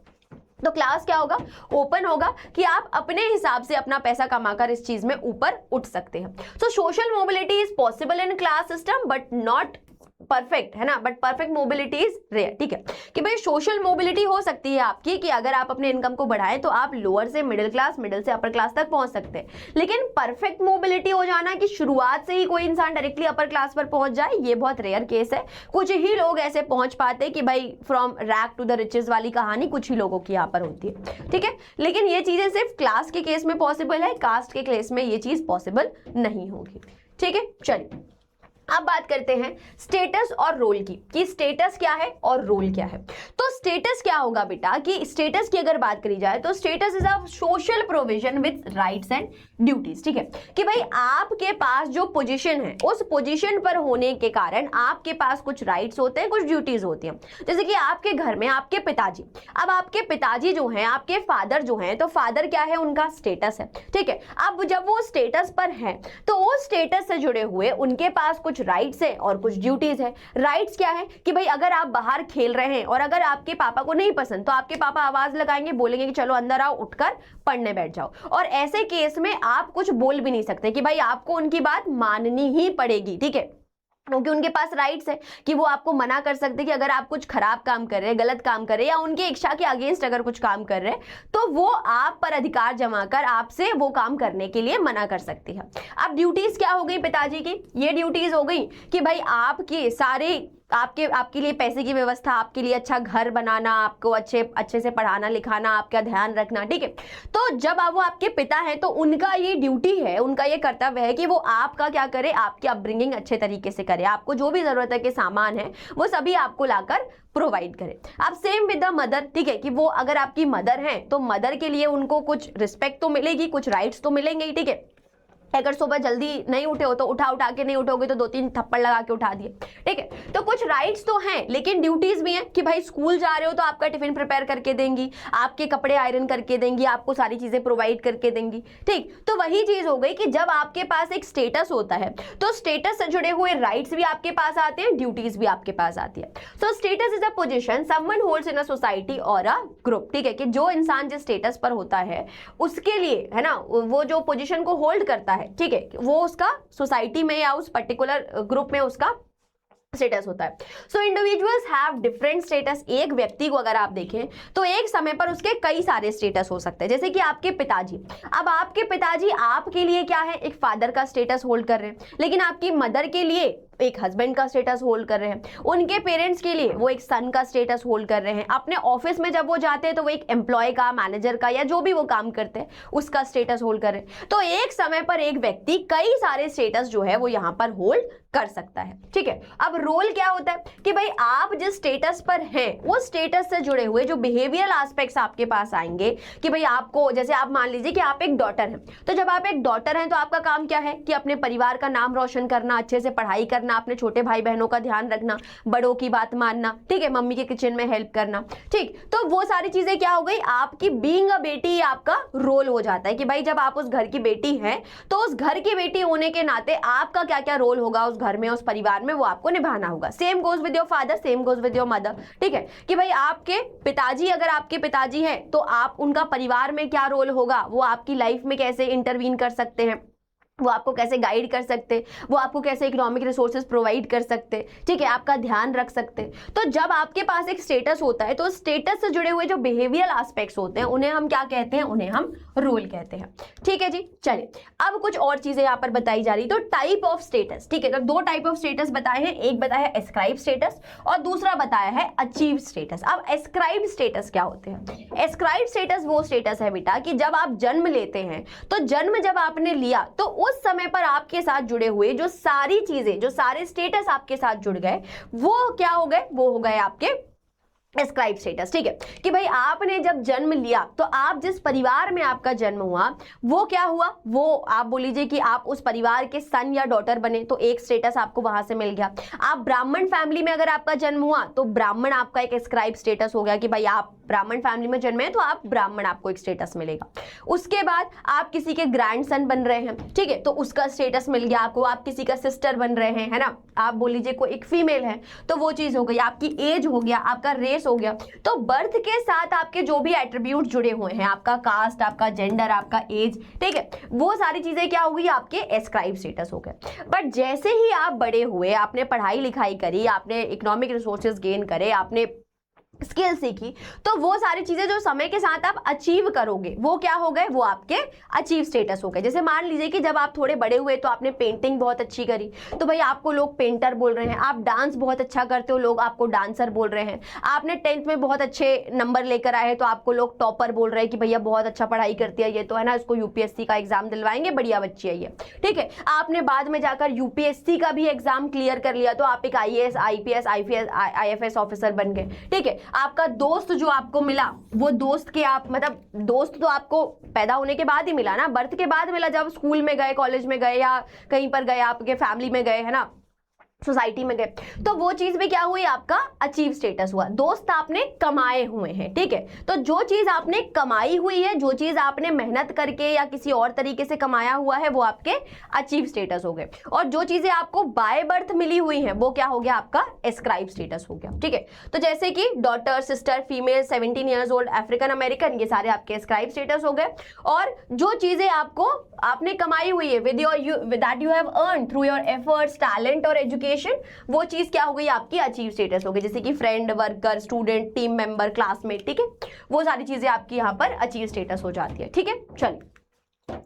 तो क्लास क्या होगा, ओपन होगा कि आप अपने हिसाब से अपना पैसा कमाकर इस चीज में ऊपर उठ सकते हैं। So social mobility is possible in class system but not perfect, है ना, but perfect mobility is rare. ठीक है, कि भाई सोशल मोबिलिटी हो सकती है आपकी कि अगर आप अपने इनकम को बढ़ाएं तो आप लोअर से मिडिल क्लास, मिडिल से अपर क्लास तक पहुंच सकते हैं, लेकिन परफेक्ट मोबिलिटी हो जाना कि शुरुआत से ही कोई इंसान डायरेक्टली अपर क्लास पर पहुंच जाए, ये बहुत रेयर केस है। कुछ ही लोग ऐसे पहुंच पाते हैं कि भाई from rag to the riches वाली कहानी कुछ ही लोगों की यहाँ पर होती है। ठीक है, लेकिन ये चीजें सिर्फ क्लास के केस में पॉसिबल है, कास्ट के केस में ये चीज पॉसिबल नहीं होगी। ठीक है, चलिए अब बात करते हैं स्टेटस और रोल की, कि स्टेटस क्या है और रोल क्या है। तो स्टेटस क्या होगा बेटा, कि स्टेटस की अगर बात करी जाए तो status is a social provision with rights and duties. ठीक है, कि भाई आपके पास जो पोजीशन है उस पोजीशन पर होने के कारण आपके पास कुछ राइट्स होते हैं, कुछ ड्यूटीज होती हैं। जैसे कि आपके घर में आपके पिताजी, अब आपके पिताजी जो हैं, आपके फादर जो हैं, तो फादर क्या है, उनका स्टेटस है। ठीक है, अब जब वो स्टेटस पर है तो उस स्टेटस से जुड़े हुए उनके पास कुछ राइट्स है और कुछ ड्यूटीज है। राइट्स क्या है कि भाई अगर आप बाहर खेल रहे हैं और अगर आपके पापा को नहीं पसंद तो आपके पापा आवाज लगाएंगे, बोलेंगे कि चलो अंदर आओ, उठकर पढ़ने बैठ जाओ, और ऐसे केस में आप कुछ बोल भी नहीं सकते कि भाई आपको उनकी बात माननी ही पड़ेगी। ठीक है, क्योंकि उनके पास राइट्स है कि वो आपको मना कर सकते कि अगर आप कुछ खराब काम कर रहे हैं, गलत काम कर रहे हैं या उनकी इच्छा के अगेंस्ट अगर कुछ काम कर रहे हैं तो वो आप पर अधिकार जमा कर आपसे वो काम करने के लिए मना कर सकती है। अब ड्यूटीज क्या हो गई पिताजी की, ये ड्यूटीज हो गई कि भाई आपके सारे आपके लिए पैसे की व्यवस्था, आपके लिए अच्छा घर बनाना, आपको अच्छे से पढ़ाना लिखाना, आपका ध्यान रखना। ठीक है, तो जब वो आपके पिता हैं तो उनका ये ड्यूटी है, उनका ये कर्तव्य है कि वो आपका क्या करे, आपकी अपब्रिंगिंग अच्छे तरीके से करे, आपको जो भी जरूरत है के सामान है वो सभी आपको लाकर प्रोवाइड करे। अब सेम विद द मदर। ठीक है, कि वो अगर आपकी मदर हैं तो मदर के लिए उनको कुछ रिस्पेक्ट तो मिलेगी, कुछ राइट्स तो मिलेंगे ही। ठीक है, अगर सुबह जल्दी नहीं उठे हो तो उठा के नहीं उठोगे तो 2-3 थप्पड़ लगा के उठा दिए। ठीक है, तो कुछ राइट्स तो हैं लेकिन ड्यूटीज भी हैं कि भाई स्कूल जा रहे हो तो आपका टिफिन प्रिपेयर करके देंगी, आपके कपड़े आयरन करके देंगी, आपको सारी चीजें प्रोवाइड करके देंगी। ठीक, तो वही चीज हो गई कि जब आपके पास एक स्टेटस होता है तो स्टेटस से जुड़े हुए राइट्स भी आपके पास आते हैं, ड्यूटीज भी आपके पास आती है। So status is a position someone holds in a society और अ ग्रुप। ठीक है, कि जो इंसान जिस स्टेटस पर होता है उसके लिए, है ना, वो जो पोजिशन को होल्ड करता है, ठीक है, वो उसका सोसाइटी में या उस पर्टिकुलर ग्रुप में उसका स्टेटस होता है। सो इंडिविजुअल्स हैव डिफरेंट स्टेटस। एक व्यक्ति को अगर आप देखें तो एक समय पर उसके कई सारे स्टेटस हो सकते हैं। जैसे कि आपके पिताजी, अब आपके पिताजी आपके लिए क्या है, एक फादर का स्टेटस होल्ड कर रहे हैं, लेकिन आपकी मदर के लिए एक हस्बैंड का स्टेटस होल्ड कर रहे हैं, उनके पेरेंट्स के लिए वो एक सन का स्टेटस होल्ड कर रहे हैं, अपने ऑफिस में जब वो जाते हैं तो वो एक एम्प्लॉय का, मैनेजर का या जो भी वो काम करते हैं उसका स्टेटस होल्ड कर रहे हैं। तो एक समय पर एक व्यक्ति कई सारे स्टेटस जो है वो यहाँ पर होल्ड कर सकता है। ठीक है, अब रोल क्या होता है कि भाई आप जिस स्टेटस पर हैं वो स्टेटस से जुड़े हुए जो बिहेवियरल एस्पेक्ट्स आपके पास आएंगे कि भाई आपको, जैसे आप मान लीजिए कि आप एक डॉटर हैं, तो जब आप एक डॉटर हैं तो आपका काम क्या है कि अपने परिवार का नाम रोशन करना, अच्छे से पढ़ाई करना, अपने छोटे भाई बहनों का ध्यान रखना, बड़ों की बात मानना, ठीक है, मम्मी के किचन में हेल्प करना। ठीक, तो वो सारी चीजें क्या हो गई, आपकी बीइंग अ बेटी आपका रोल हो जाता है कि भाई जब आप उस घर की बेटी हैं तो उस घर की बेटी होने के नाते आपका क्या क्या रोल होगा उस घर में, उस परिवार में, वो आपको निभाना होगा। Same goes with your father, same goes with your mother. ठीक है, कि भाई आपके पिताजी, अगर आपके पिताजी हैं तो आप उनका परिवार में क्या रोल होगा, वो आपकी लाइफ में कैसे इंटरवीन कर सकते हैं, वो आपको कैसे गाइड कर सकते, वो आपको कैसे इकोनॉमिक रिसोर्सेज प्रोवाइड कर सकते, ठीक है, आपका ध्यान रख सकते। तो जब आपके पास एक स्टेटस होता है तो स्टेटस से जुड़े हुए जो बिहेवियरल एस्पेक्ट्स होते हैं उन्हें हम क्या कहते हैं, उन्हें हम रोल कहते हैं। ठीक है जी, चलिए अब कुछ और चीजें यहाँ पर बताई जा रही। तो टाइप ऑफ स्टेटस, ठीक है, तो 2 टाइप ऑफ स्टेटस बताए हैं, एक बताया है एस्क्राइब स्टेटस और दूसरा बताया है अचीव स्टेटस। अब एस्क्राइब स्टेटस क्या होते हैं? एस्क्राइब स्टेटस वो स्टेटस है बेटा कि जब आप जन्म लेते हैं तो जन्म जब आपने लिया तो उस समय पर आपके साथ जुड़े हुए जो सारी चीजें, जो सारे स्टेटस आपके साथ जुड़ गए वो क्या हो गए, वो हो गए आपके एस्क्राइब स्टेटस। ठीक है, कि भाई आपने जब जन्म लिया तो आप जिस परिवार में आपका जन्म हुआ वो क्या हुआ, वो आप बोल लीजिए कि आप उस परिवार के सन या डॉटर बने तो एक स्टेटस आपको वहां से मिल गया। आप ब्राह्मण फैमिली में अगर आपका जन्म हुआ तो ब्राह्मण आपका एक एस्क्राइब स्टेटस हो गया कि भाई आप ब्राह्मण फैमिली में जन्मे हैं तो आप ब्राह्मण, आपको एक स्टेटस मिलेगा। उसके बाद आप किसी के ग्रैंडसन बन रहे हैं, ठीक है, तो उसका स्टेटस मिल गया आपको। आप किसी का सिस्टर बन रहे हैं, है ना, आप बोल लीजिए कोई एक फीमेल है तो वो चीज हो गई। आपकी एज हो गया, आपका रेस हो गया। तो बर्थ के साथ आपके जो भी एट्रीब्यूट जुड़े हुए हैं, आपका कास्ट, आपका जेंडर, आपका एज, ठीक है, वो सारी चीजें क्या हुई, आपके एस्क्राइब स्टेटस हो गए। बट जैसे ही आप बड़े हुए, आपने पढ़ाई लिखाई करी, आपने इकोनॉमिक रिसोर्सेज गेन करे, आपने स्किल सीखी, तो वो सारी चीजें जो समय के साथ आप अचीव करोगे वो क्या हो गए, वो आपके अचीव स्टेटस हो गए। जैसे मान लीजिए कि जब आप थोड़े बड़े हुए तो आपने पेंटिंग बहुत अच्छी करी, तो भाई आपको लोग पेंटर बोल रहे हैं। आप डांस बहुत अच्छा करते हो, लोग आपको डांसर बोल रहे हैं। आपने 10th में बहुत अच्छे नंबर लेकर आए तो आपको लोग टॉपर बोल रहे हैं कि भैया बहुत अच्छा पढ़ाई करती है ये, तो है ना, इसको यूपीएससी का एग्जाम दिलवाएंगे, बढ़िया बच्ची है ये, ठीक है। आपने बाद में जाकर यूपीएससी का भी एग्जाम क्लियर कर लिया तो आप एक आईएएस, आईपीएस, आईएफएस ऑफिसर बन गए, ठीक है। आपका दोस्त जो आपको मिला, वो दोस्त के आप मतलब दोस्त तो आपको पैदा होने के बाद ही मिला ना, बर्थ के बाद मिला, जब स्कूल में गए, कॉलेज में गए या कहीं पर गए, आपके फैमिली में गए, है ना, सोसाइटी में गए, तो वो चीज भी क्या हुई, आपका अचीव स्टेटस हुआ। दोस्त आपने कमाए हुए हैं, ठीक है, तो जो चीज आपने कमाई हुई है, जो चीज आपने मेहनत करके या किसी और तरीके से कमाया हुआ है, वो आपके अचीव स्टेटस हो गए। और जो चीजें आपको बाय बर्थ मिली हुई हैं वो क्या हो गया, आपका एस्क्राइब स्टेटस हो गया, ठीक है। तो जैसे कि daughter, sister, female, 17 years old, African American, ये सारे आपके एस्क्राइब स्टेटस हो गए। और जो चीजें आपने कमाई हुई है with that you have earn through your efforts, talent और एजुकेशन, वो चीज क्या हो गई, आपकी अचीव स्टेटस हो गई। जैसे कि friend, worker, student, team member, classmate, ठीक है, वो सारी चीजें आपकी यहां पर अचीव स्टेटस हो जाती है, ठीक है। चलिए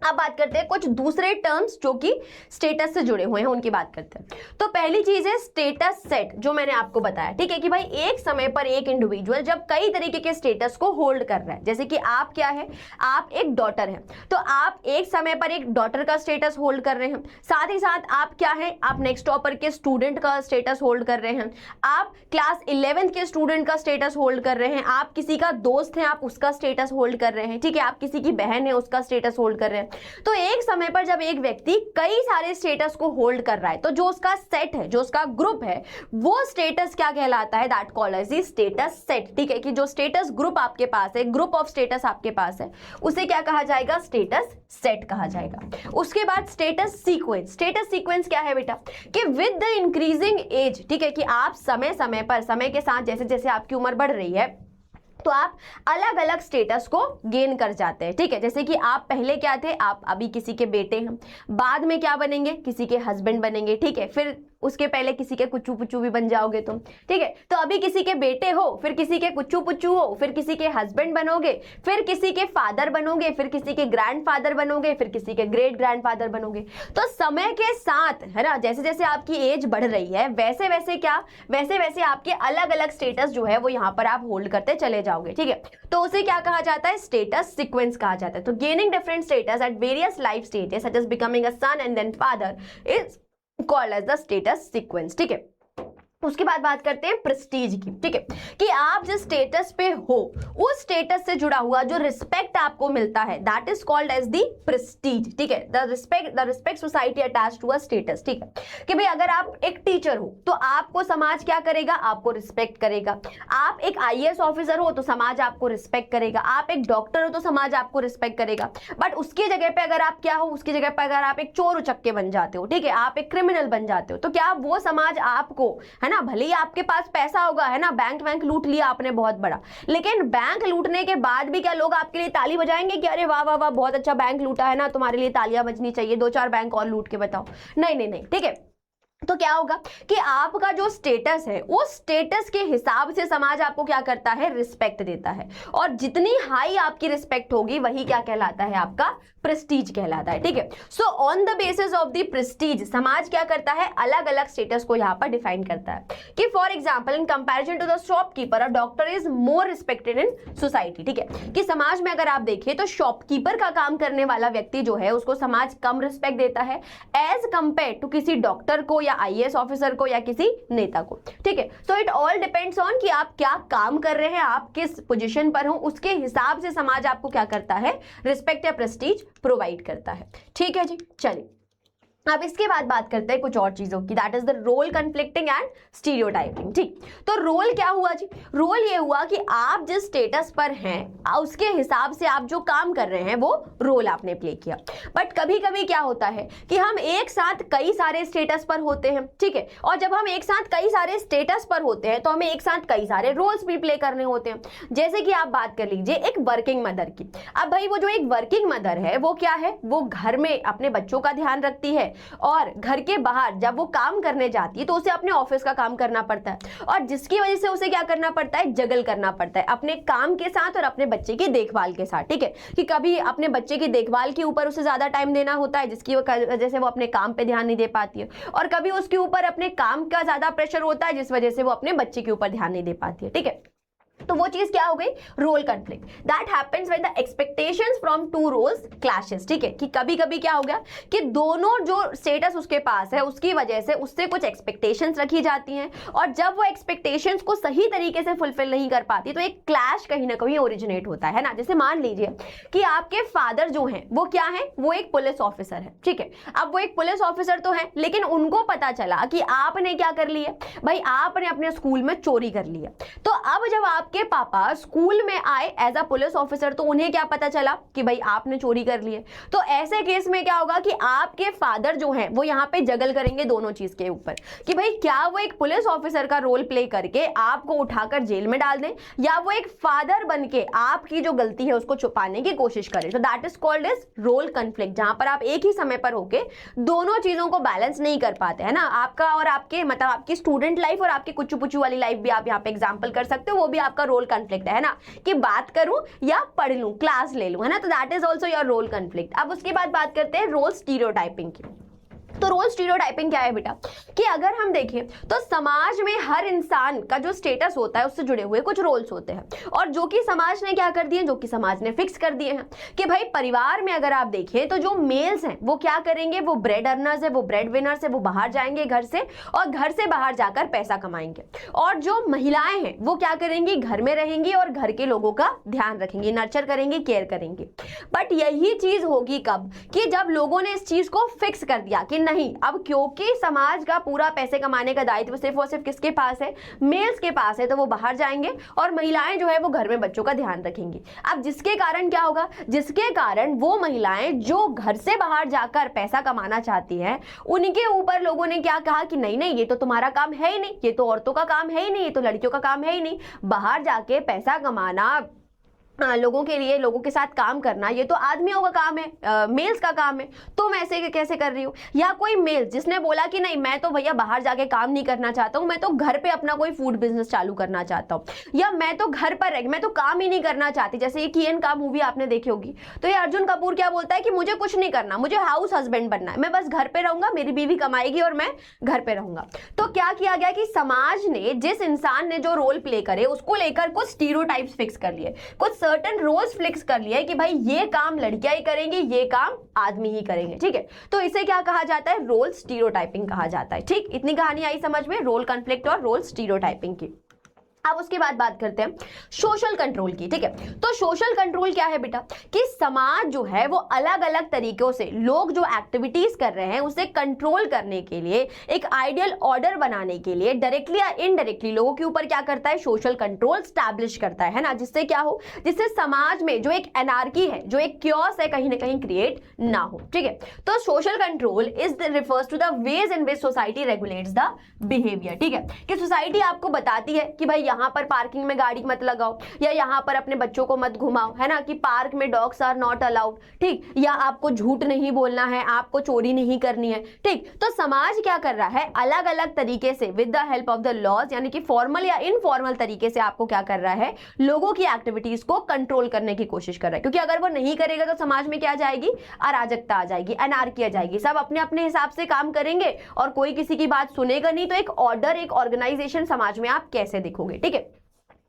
अब बात करते हैं कुछ दूसरे टर्म्स जो कि स्टेटस से जुड़े हुए हैं, उनकी बात करते हैं। तो पहली चीज है स्टेटस सेट, जो मैंने आपको बताया, ठीक है, कि भाई एक समय पर एक इंडिविजुअल जब कई तरीके के स्टेटस को होल्ड कर रहा है। जैसे कि आप क्या है, आप एक डॉटर है, तो आप एक समय पर एक डॉटर का स्टेटस होल्ड कर रहे हैं। साथ ही साथ आप क्या है, आप नेक्स्ट टॉपर के स्टूडेंट का स्टेटस होल्ड कर रहे हैं। आप क्लास 11th के स्टूडेंट का स्टेटस होल्ड कर रहे हैं। आप किसी का दोस्त है, आप उसका स्टेटस होल्ड कर रहे हैं, ठीक है। आप किसी की बहन है, उसका स्टेटस होल्ड कर रहे हैं। तो एक समय पर जब एक व्यक्ति कई सारे स्टेटस को होल्ड कर रहा है, तो जो उसका सेट है, जो उसका ग्रुप है, वो स्टेटस क्या कहलाता है, that called as the status set, ठीक है। कि जो स्टेटस ग्रुप आपके पास है, ग्रुप ऑफ स्टेटस आपके पास है, उसे क्या कहा जाएगा, स्टेटस सेट कहा जाएगा। उसके बाद स्टेटस सीक्वेंस। स्टेटस सीक्वेंस क्या है बेटा, कि विद द इंक्रीजिंग एज, ठीक है, कि आप समय समय पर, समय के साथ जैसे जैसे आपकी उम्र बढ़ रही है, तो आप अलग अलग स्टेटस को गेन कर जाते हैं, ठीक है। जैसे कि आप पहले क्या थे, आप अभी किसी के बेटे हैं, बाद में क्या बनेंगे, किसी के हस्बैंड बनेंगे, ठीक है। फिर उसके पहले किसी के कुच्चू पुच्चू भी बन जाओगे तुम, ठीक है। तो अभी किसी के बेटे हो, फिर किसी के कुच्चू पुच्चू हो, फिर किसी के हस्बैंड बनोगे, फिर किसी के फादर बनोगे, फिर किसी के ग्रैंडफादर बनोगे, फिर किसी के ग्रेट ग्रैंडफादर बनोगे। तो समय के साथ, है ना, जैसे जैसे आपकी एज बढ़ रही है, वैसे वैसे क्या, वैसे वैसे आपके अलग अलग स्टेटस जो है वो यहाँ पर आप होल्ड करते चले जाओगे, ठीक है। तो उसे क्या कहा जाता है, स्टेटस सीक्वेंस कहा जाता है। तो gaining different status at various life stages such as becoming a son and then father is called as the status sequence, ठीक है। उसके बाद बात करते हैं प्रेस्टीज की, ठीक है, कि आप जिस स्टेटस पे हो उस स्टेटस से जुड़ा हुआ जो रिस्पेक्ट आपको मिलता है, that is called as the prestige, ठीक है। The respect society attached to a status, ठीक है। कि भाई अगर आप एक टीचर हो तो आपको समाज क्या करेगा, आपको रिस्पेक्ट करेगा। आप एक आईएएस ऑफिसर हो तो समाज आपको रिस्पेक्ट करेगा। आप एक डॉक्टर हो तो समाज आपको रिस्पेक्ट करेगा। बट उसकी जगह पे अगर आप क्या हो, उसकी जगह पे अगर आप एक चोर उचक्के बन जाते हो, ठीक है, आप एक क्रिमिनल बन जाते हो, तो क्या वो समाज आपको, है ना, भले ही आपके पास पैसा होगा, है ना, बैंक वैंक लूट लिया आपने बहुत बड़ा, लेकिन बैंक लूटने के बाद भी क्या लोग आपके लिए ताली बजाएंगे कि अरे वाह वाह वाह बहुत अच्छा बैंक लूटा है ना, तुम्हारे लिए तालियां बजनी चाहिए, 2-4 बैंक और लूट के बताओ। नहीं नहीं नहीं, ठीक है। तो क्या होगा कि आपका जो स्टेटस है उस स्टेटस के हिसाब से समाज आपको क्या करता है, रिस्पेक्ट देता है। और जितनी हाई आपकी रिस्पेक्ट होगी वही क्या कहलाता है, आपका प्रेस्टीज कहलाता है, ठीक है। So on the basis of the Prestige समाज क्या करता है, अलग अलग स्टेटस को यहाँ पर डिफाइन करता है। कि for example in comparison to the shopkeeper a doctor is more respected in society, ठीक है। कि समाज में अगर आप देखिए तो शॉपकीपर का काम करने वाला व्यक्ति जो है उसको समाज कम रिस्पेक्ट देता है एज कंपेयर टू किसी डॉक्टर को या आईएएस ऑफिसर को या किसी नेता को, ठीक है। So it all depends on कि आप क्या काम कर रहे हैं, आप किस पोजीशन पर हो, उसके हिसाब से समाज आपको क्या करता है, रिस्पेक्ट या प्रेस्टीज प्रोवाइड करता है, ठीक है जी। चलिए अब इसके बाद बात करते हैं कुछ और चीजों की, that is the role conflicting and stereotyping. ठीक, तो रोल क्या हुआ जी? रोल ये हुआ कि आप जिस स्टेटस पर हैं उसके हिसाब से आप जो काम कर रहे हैं वो रोल आपने प्ले किया। बट कभी कभी क्या होता है कि हम एक साथ कई सारे स्टेटस पर होते हैं, ठीक है, और जब हम एक साथ कई सारे स्टेटस पर होते हैं तो हमें एक साथ कई सारे रोल्स भी प्ले करने होते हैं। जैसे कि आप बात कर लीजिए एक वर्किंग मदर की। अब भाई वो जो एक वर्किंग मदर है वो क्या है, वो घर में अपने बच्चों का ध्यान रखती है और घर के बाहर जब वो काम करने जाती है तो उसे अपने ऑफिस का काम करना पड़ता है, और जिसकी वजह से उसे क्या करना पड़ता है, जगल करना पड़ता है अपने काम के साथ और अपने बच्चे की देखभाल के साथ। ठीक है, कि कभी अपने बच्चे की देखभाल के ऊपर उसे ज्यादा टाइम देना होता है जिसकी वजह से वो अपने काम पे ध्यान नहीं दे पाती है, और कभी उसके ऊपर अपने काम का ज्यादा प्रेशर होता है जिस वजह से वो अपने बच्चे के ऊपर ध्यान नहीं दे पाती है। ठीक है, तो वो चीज क्या हो गई, role conflict. That happens when the expectations from two roles clashes. ठीक है, कि कभी कभी क्या हो गया कि दोनों जो स्टेटस उसके पास है उसकी वजह से उससे कुछ एक्सपेक्टेशंस रखी जाती हैं, और जब वो एक्सपेक्टेशंस को सही तरीके से फुलफिल नहीं कर पाती तो एक क्लैश कहीं ना कहीं ओरिजिनेट होता है ना। जैसे मान लीजिए कि आपके फादर जो हैं वो क्या है, वो एक पुलिस ऑफिसर है। ठीक है, अब वो एक पुलिस ऑफिसर तो है लेकिन उनको पता चला कि आपने क्या कर लिया भाई, आपने अपने स्कूल में चोरी कर लिया। तो अब जब आपके पापा स्कूल में आए एज अ पुलिस ऑफिसर तो उन्हें क्या पता चला कि भाई आपने चोरी कर ली है। तो ऐसे केस में क्या होगा कि आपके फादर जो हैं वो यहाँ पे जगल करेंगे दोनों चीज के ऊपर कि भाई क्या वो एक पुलिस ऑफिसर का रोल प्ले करके आपको उठाकर जेल में डाल दें, या वो एक फादर बन के आपकी जो गलती है उसको छुपाने की कोशिश करें। तो that is called as role conflict, जहां पर आप एक ही समय पर होके दोनों चीजों को बैलेंस नहीं कर पाते है ना। आपका और आपके मतलब आपकी स्टूडेंट लाइफ और आपकी कुच्चू पुच्चू वाली लाइफ भी आप यहाँ पे एग्जाम्पल कर सकते हो, वो भी आपका रोल कन्फ्लिक्ट है ना, कि बात करूं या पढ़ लूं, क्लास ले लूं, है ना। तो that is also your role conflict. अब उसके बाद बात करते हैं रोल स्टीरियोटाइपिंग की। तो रोल स्टीरियोटाइपिंग क्या है बेटा, कि अगर हम देखें तो समाज में हर इंसान का जो स्टेटस होता है उससे जुड़े हुए कुछ रोल्स होते हैं, और जो कि समाज ने क्या कर दिए, जो कि समाज ने फिक्स कर दिए हैं कि भाई परिवार में अगर आप देखें तो जो मेल्स हैं वो क्या करेंगे, वो ब्रेड अर्नर्स है, वो ब्रेड विनर्स है, वो बाहर जाएंगे घर से और घर से बाहर जाकर पैसा कमाएंगे, और जो महिलाएं हैं वो क्या करेंगी, घर में रहेंगी और घर के लोगों का ध्यान रखेंगी, नर्चर करेंगी, केयर करेंगी। बट यही चीज होगी कब, कि जब लोगों ने इस चीज को फिक्स कर दिया कि नहीं, अब क्योंकि समाज का पूरा पैसे कमाने का दायित्व सिर्फ और सिर्फ किसके पास है, मेल्स के पास है, तो वो बाहर जाएंगे और महिलाएं जो है वो घर में बच्चों का ध्यान रखेंगी। अब जिसके कारण क्या होगा, जिसके कारण वो महिलाएं जो घर से बाहर जाकर पैसा कमाना चाहती हैं उनके ऊपर लोगों ने क्या कहा कि नहीं नहीं, ये तो तुम्हारा काम है ही नहीं, ये तो औरतों का काम है ही नहीं, ये तो लड़कियों का काम है ही नहीं, बाहर जाके पैसा कमाना, लोगों के लिए, लोगों के साथ काम करना, ये तो आदमियों का काम है, मेल्स का काम है, तुम ऐसे कैसे कर रही हो। या कोई मेल जिसने बोला कि नहीं मैं तो भैया बाहर जाके काम नहीं करना चाहता हूं, मैं तो घर पे अपना कोई फूड बिजनेस चालू करना चाहता हूं, या मैं तो घर पर रह मैं तो काम ही नहीं करना चाहती। जैसे ये कियन का मूवी आपने देखी होगी, तो ये अर्जुन कपूर क्या बोलता है कि मुझे कुछ नहीं करना, मुझे हाउस हस्बैंड बनना है, मैं बस घर पे रहूंगा, मेरी बीवी कमाएगी और मैं घर पे रहूंगा। तो क्या किया गया कि समाज ने, जिस इंसान ने जो रोल प्ले करे उसको लेकर कुछ स्टीरियोटाइप्स फिक्स कर लिए, कुछ सर्टेन रोल्स फिक्स कर लिए कि भाई ये काम लड़कियां ही करेंगी, ये काम आदमी ही करेंगे। ठीक है, तो इसे क्या कहा जाता है, रोल स्टीरियोटाइपिंग कहा जाता है। ठीक, इतनी कहानी आई समझ में, रोल कॉन्फ्लिक्ट और रोल स्टीरियोटाइपिंग की। अब उसके बाद बात करते हैं सोशल कंट्रोल की। ठीक है, तो सोशल कंट्रोल क्या है बेटा, कि समाज जो है वो अलग अलग तरीकों से लोग जो एक्टिविटीज कर रहे हैं उसे कंट्रोल करने के लिए, एक आइडियल ऑर्डर बनाने के लिए डायरेक्टली या इनडायरेक्टली लोगों के ऊपर क्या करता है, सोशल कंट्रोल स्टैब्लिश करता है ना। जिससे क्या हो, जिससे समाज में जो एक एनार्की है, जो एक क्योस है, कहीं ना कहीं क्रिएट ना हो। ठीक है, तो social control is refers to the ways in which society regulates the behaviour. ठीक है, कि सोसाइटी आपको बताती है कि भाई यहाँ पर पार्किंग में गाड़ी मत लगाओ, या यहाँ पर अपने बच्चों को मत घुमाओ, है ना, कि पार्क में डॉग्स आर नॉट अलाउड। ठीक, या आपको झूठ नहीं बोलना है, आपको चोरी नहीं करनी है। ठीक, तो समाज क्या कर रहा है, अलग अलग तरीके से with the help of the laws, यानी कि फॉर्मल या इनफॉर्मल तरीके से आपको क्या कर रहा है, लोगों की एक्टिविटीज को कंट्रोल करने की कोशिश कर रहा है। क्योंकि अगर वो नहीं करेगा तो समाज में क्या जाएगी, अराजकता आ जाएगी, अनार्की आ जाएगी, सब अपने अपने हिसाब से काम करेंगे और कोई किसी की बात सुनेगा नहीं। तो एक ऑर्डर, एक ऑर्गेनाइजेशन समाज में आप कैसे दिखोगे। ठीक है,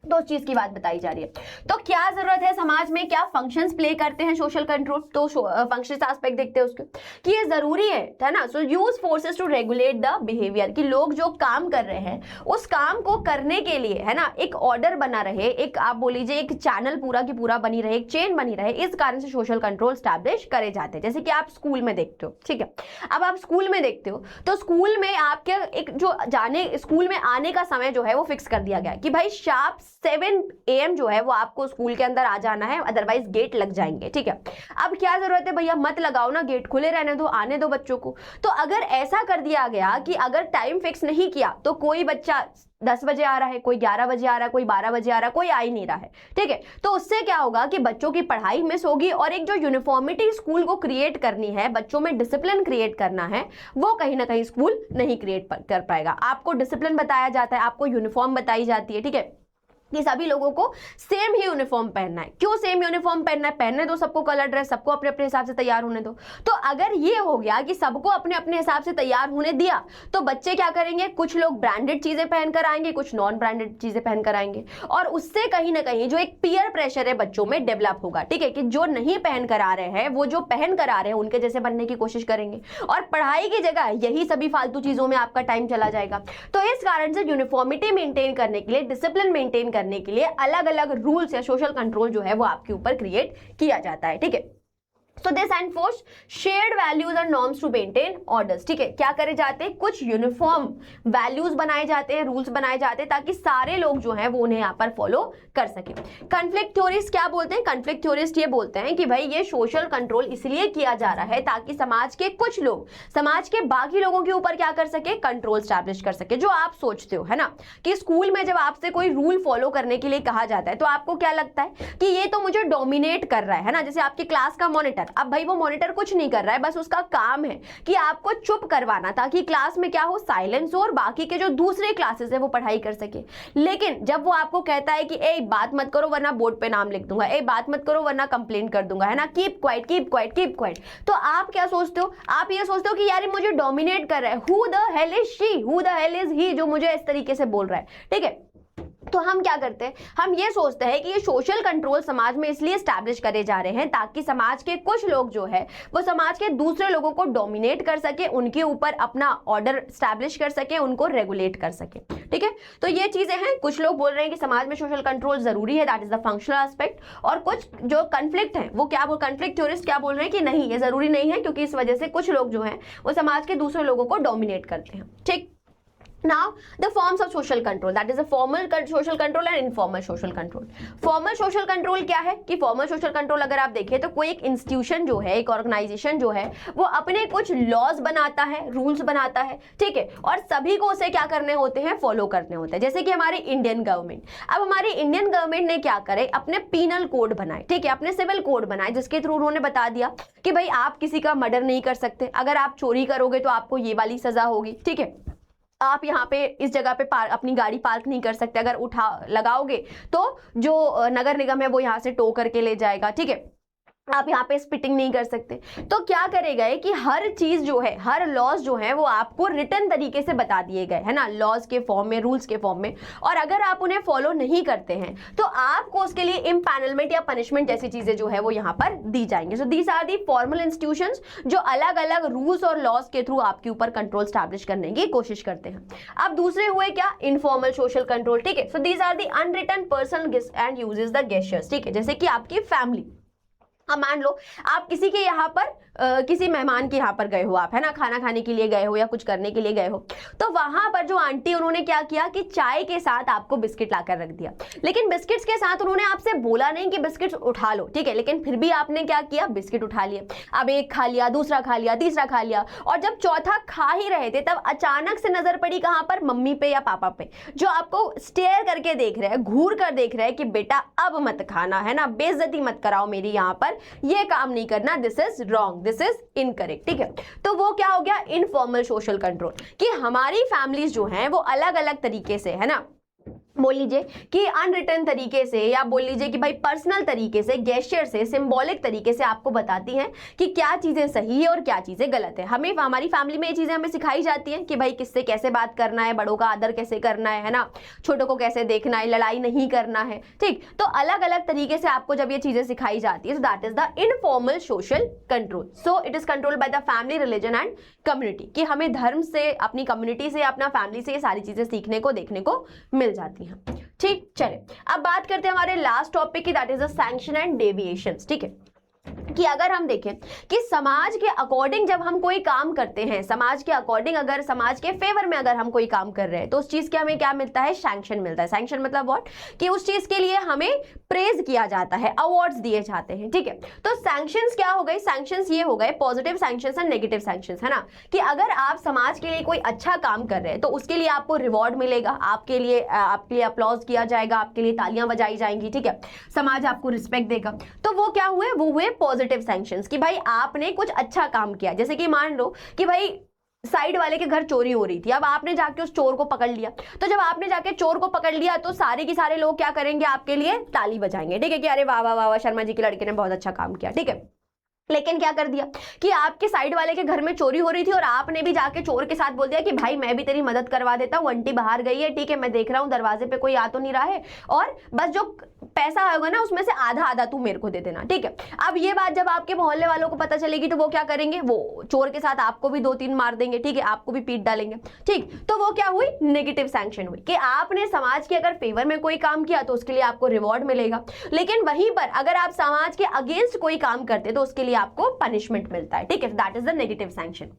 तो उस चीज की बात बताई जा रही है। तो क्या जरूरत है समाज में, क्या फंक्शंस प्ले करते हैं सोशल कंट्रोल, तो फंक्शंस एस्पेक्ट देखते हैं उसके कि ये जरूरी है ना। So use forces to regulate the behaviour, कि लोग जो काम कर रहे हैं उस काम को करने के लिए, है ना, एक ऑर्डर बना रहे, एक आप बोल लीजिए एक चैनल पूरा की पूरा बनी रहे, एक चेन बनी रहे, इस कारण से सोशल कंट्रोल स्टैब्लिश करे जाते हैं। जैसे कि आप स्कूल में देखते हो, ठीक है, अब आप स्कूल में देखते हो तो स्कूल में आपके एक जो जाने स्कूल में आने का समय जो है वो फिक्स कर दिया गया है कि भाई शार्प 7 AM जो है वो आपको स्कूल के अंदर आ जाना है, अदरवाइज गेट लग जाएंगे, ठीक है। अब क्या जरूरत है भैया, मत लगाओ ना, गेट खुले रहने दो, आने दो बच्चों को। तो अगर ऐसा कर दिया गया कि अगर टाइम फिक्स नहीं किया तो कोई बच्चा 10 बजे आ रहा है, कोई 11 बजे आ रहा है, कोई 12 बजे आ रहा है, कोई आ ही नहीं रहा है, ठीक है, तो उससे क्या होगा कि बच्चों की पढ़ाई मिस होगी और एक जो यूनिफॉर्मिटी स्कूल को क्रिएट करनी है, बच्चों में डिसिप्लिन क्रिएट करना है, वो कहीं ना कहीं स्कूल नहीं क्रिएट कर पाएगा। आपको डिसिप्लिन बताया जाता है, आपको यूनिफॉर्म बताई जाती है, ठीक है, कि सभी लोगों को सेम ही यूनिफॉर्म पहनना है। क्यों सेम यूनिफॉर्म पहनना है, पहनने दो सबको कलर ड्रेस, सबको अपने अपने हिसाब से तैयार होने दो। तो अगर ये हो गया कि सबको अपने अपने हिसाब से तैयार होने दिया तो बच्चे क्या करेंगे, कुछ लोग ब्रांडेड चीजें पहनकर आएंगे, कुछ नॉन ब्रांडेड चीजें पहनकर आएंगे, और उससे कहीं ना कहीं जो एक पीयर प्रेशर है बच्चों में डेवलप होगा, ठीक है, कि जो नहीं पहन कर आ रहे हैं वो जो पहन कर आ रहे हैं उनके जैसे बनने की कोशिश करेंगे, और पढ़ाई की जगह यही सभी फालतू चीजों में आपका टाइम चला जाएगा। तो इस कारण से यूनिफॉर्मिटी मेंटेन करने के लिए, डिसिप्लिन मेंटेन करने के लिए अलग अलग रूल्स या सोशल कंट्रोल जो है वो आपके ऊपर क्रिएट किया जाता है, ठीक है। So this enforce shared values and norms to maintain orders, ठीक है, क्या करे जाते हैं, कुछ यूनिफॉर्म वैल्यूज बनाए जाते हैं, रूल्स बनाए जाते हैं ताकि सारे लोग जो हैं वो उन्हें यहाँ पर फॉलो कर सके। कॉन्फ्लिक्ट थ्योरिस्ट क्या बोलते हैं, कॉन्फ्लिक्ट थ्योरिस्ट ये बोलते हैं कि भाई ये सोशल कंट्रोल इसलिए किया जा रहा है ताकि समाज के कुछ लोग समाज के बाकी लोगों के ऊपर क्या कर सके, कंट्रोल स्टैब्लिश कर सके। जो आप सोचते हो, है ना, कि स्कूल में जब आपसे कोई रूल फॉलो करने के लिए कहा जाता है तो आपको क्या लगता है कि ये तो मुझे डोमिनेट कर रहा है ना। जैसे आपके क्लास का मॉनिटर, अब भाई वो मॉनिटर कुछ नहीं कर रहा है, बस उसका काम है कि आपको चुप करवाना ताकि क्लास में क्या हो, साइलेंस हो, और बाकी के जो दूसरे क्लासेस है वो पढ़ाई कर सके। लेकिन जब वो आपको कहता है कि ए बात मत करो वरना बोर्ड पे नाम लिख दूंगा, ए बात मत करो वरना कंप्लेंट कर दूंगा, है ना, keep quiet keep quiet keep quiet, तो आप क्या सोचते हो, आप ये सोचते हो कि यार मुझे डोमिनेट कर रहा है, who the hell is she, who the hell is he, जो मुझे इस तरीके से बोल रहा है, ठीक है। तो हम क्या करते हैं, हम ये सोचते हैं कि ये सोशल कंट्रोल समाज में इसलिए स्टैब्लिश करे जा रहे हैं ताकि समाज के कुछ लोग जो है वो समाज के दूसरे लोगों को डोमिनेट कर सके, उनके ऊपर अपना ऑर्डर स्टैब्लिश कर सके, उनको रेगुलेट कर सके, ठीक है। तो ये चीजें हैं, कुछ लोग बोल रहे हैं कि समाज में सोशल कंट्रोल जरूरी है, that is the functional aspect, और कुछ जो कॉन्फ्लिक्ट है वो क्या बोल, कॉन्फ्लिक्ट थ्योरिस्ट क्या बोल रहे हैं कि नहीं ये जरूरी नहीं है, क्योंकि इस वजह से कुछ लोग जो है वो समाज के दूसरे लोगों को डोमिनेट करते हैं, ठीक। Now the forms of social control, that is a formal social control and informal social control. Formal social control क्या है कि formal social control अगर आप देखें तो कोई एक इंस्टीट्यूशन जो है, एक ऑर्गेनाइजेशन जो है वो अपने कुछ लॉज बनाता है, रूल्स बनाता है, ठीक है, और सभी को उसे क्या करने होते हैं, फॉलो करने होते हैं। जैसे कि हमारी इंडियन गवर्नमेंट, अब हमारी इंडियन गवर्नमेंट ने क्या करे, अपने पीनल कोड बनाए, ठीक है, अपने सिविल कोड बनाए, जिसके थ्रू उन्होंने बता दिया कि भाई आप किसी का मर्डर नहीं कर सकते, अगर आप चोरी करोगे तो आपको ये वाली सजा होगी, ठीक है, आप यहाँ पे इस जगह पे अपनी गाड़ी पार्क नहीं कर सकते, अगर उठा लगाओगे तो जो नगर निगम है वो यहाँ से टो करके ले जाएगा, ठीक है, आप यहाँ पे स्पिटिंग नहीं कर सकते। तो क्या करेगा कि हर चीज जो है, हर लॉज जो है वो आपको रिटन तरीके से बता दिए गए, है ना, लॉज के फॉर्म में, रूल्स के फॉर्म में, और अगर आप उन्हें फॉलो नहीं करते हैं तो आपको उसके लिए इम्पैनलमेंट या पनिशमेंट जैसी चीजें जो है वो यहाँ पर दी जाएंगे। So these are the formal institutions जो अलग अलग रूल्स और लॉज के थ्रू आपके ऊपर कंट्रोल स्टैब्लिश करने की कोशिश करते हैं। अब दूसरे हुए क्या, इनफॉर्मल सोशल कंट्रोल, ठीक है। So these are the unwritten personal and uses the gestures, ठीक है, जैसे कि आपकी फैमिली, अब मान लो आप किसी के यहाँ पर किसी मेहमान के यहाँ पर गए हो, आप, है ना, खाना खाने के लिए गए हो या कुछ करने के लिए गए हो, तो वहां पर जो आंटी उन्होंने क्या किया कि चाय के साथ आपको बिस्किट लाकर रख दिया, लेकिन बिस्किट्स के साथ उन्होंने आपसे बोला नहीं कि बिस्किट्स उठा लो, ठीक है, लेकिन फिर भी आपने क्या किया, बिस्किट उठा लिए। अब एक खा लिया, दूसरा खा लिया, तीसरा खा लिया, और जब चौथा खा ही रहे थे तब अचानक से नजर पड़ी कहां पर, मम्मी पे या पापा पे, जो आपको स्टेयर करके देख रहे हैं, घूर कर देख रहे हैं कि बेटा अब मत खाना, है ना, बेइज्जती मत कराओ मेरी, यहाँ पर ये काम नहीं करना, this is wrong, this is incorrect, ठीक है। तो वो क्या हो गया, इनफॉर्मल सोशल कंट्रोल, कि हमारी फैमिलीज जो हैं वो अलग अलग तरीके से, है ना, बोल लीजिए कि अनरिटन तरीके से, या बोल लीजिए कि भाई पर्सनल तरीके से, गेस्चर से, सिंबॉलिक तरीके से आपको बताती हैं कि क्या चीजें सही है और क्या चीजें गलत है। हमें हमारी फैमिली में ये चीजें हमें सिखाई जाती हैं कि भाई किससे कैसे बात करना है, बड़ों का आदर कैसे करना है ना, छोटों को कैसे देखना है, लड़ाई नहीं करना है, ठीक। तो अलग अलग तरीके से आपको जब ये चीजें सिखाई जाती है, that is the informal social control. So it is controlled by the family, religion and community, कि हमें धर्म से, अपनी कम्युनिटी से, अपना फैमिली से ये सारी चीजें सीखने को, देखने को मिल जाती हैं, ठीक। चले अब बात करते हैं हमारे लास्ट टॉपिक की, that is the sanction and deviations, ठीक है। कि अगर हम देखें कि समाज के अकॉर्डिंग जब हम कोई काम करते हैं, समाज के अकॉर्डिंग, अगर समाज के फेवर में अगर हम कोई काम कर रहे हैं, तो उस चीज के हमें क्या मिलता है, सैंक्शन मिलता है। सैंक्शन मतलब व्हाट, कि उस चीज के लिए हमें प्रेज किया जाता है, अवार्ड्स दिए जाते हैं, ठीक है। तो सैंक्शंस क्या हो गए, सैंक्शंस ये हो गए positive sanctions and negative sanctions, है ना। कि अगर आप समाज के लिए कोई अच्छा काम कर रहे हैं तो उसके लिए आपको रिवॉर्ड मिलेगा, आपके लिए अपलॉज किया जाएगा, आपके लिए तालियां बजाई जाएंगी, ठीक है, समाज आपको रिस्पेक्ट देगा। तो वो क्या हुए, वो हुए पॉजिटिव सैंक्शंस, कि भाई आपने कुछ अच्छा काम किया। जैसे कि मान लो कि भाई साइड वाले के घर चोरी हो रही थी, अब आपने जाके उस चोर को पकड़ लिया, तो जब आपने जाके चोर को पकड़ लिया तो सारे के सारे लोग क्या करेंगे, आपके लिए ताली बजाएंगे, ठीक है, कि अरे वाह वाह वाह, शर्मा जी के लड़के ने बहुत अच्छा काम किया, ठीक है। लेकिन क्या कर दिया कि आपके साइड वाले के घर में चोरी हो रही थी और आपने भी जाके चोर के साथ बोल दिया कि भाई मैं भी तेरी मदद करवा देता हूँ, आंटी बाहर गई है, ठीक है, मैं देख रहा हूँ दरवाजे पे कोई आ तो नहीं रहा है, और बस जो पैसा आएगा ना उसमें से आधा आधा तू मेरे को दे देना, ठीक है। अब ये बात जब आपके मोहल्ले वालों को पता चलेगी तो वो क्या करेंगे, वो चोर के साथ आपको भी 2-3 मार देंगे, ठीक है, आपको भी पीट डालेंगे, ठीक। तो वो क्या हुई, नेगेटिव सैंक्शन हुई, कि आपने समाज के अगर फेवर में कोई काम किया तो उसके लिए आपको रिवॉर्ड मिलेगा, लेकिन वहीं पर अगर आप समाज के अगेंस्ट कोई काम करते तो उसके लिए आपको पनिशमेंट मिलता है, ठीक है, that is the negative sanction.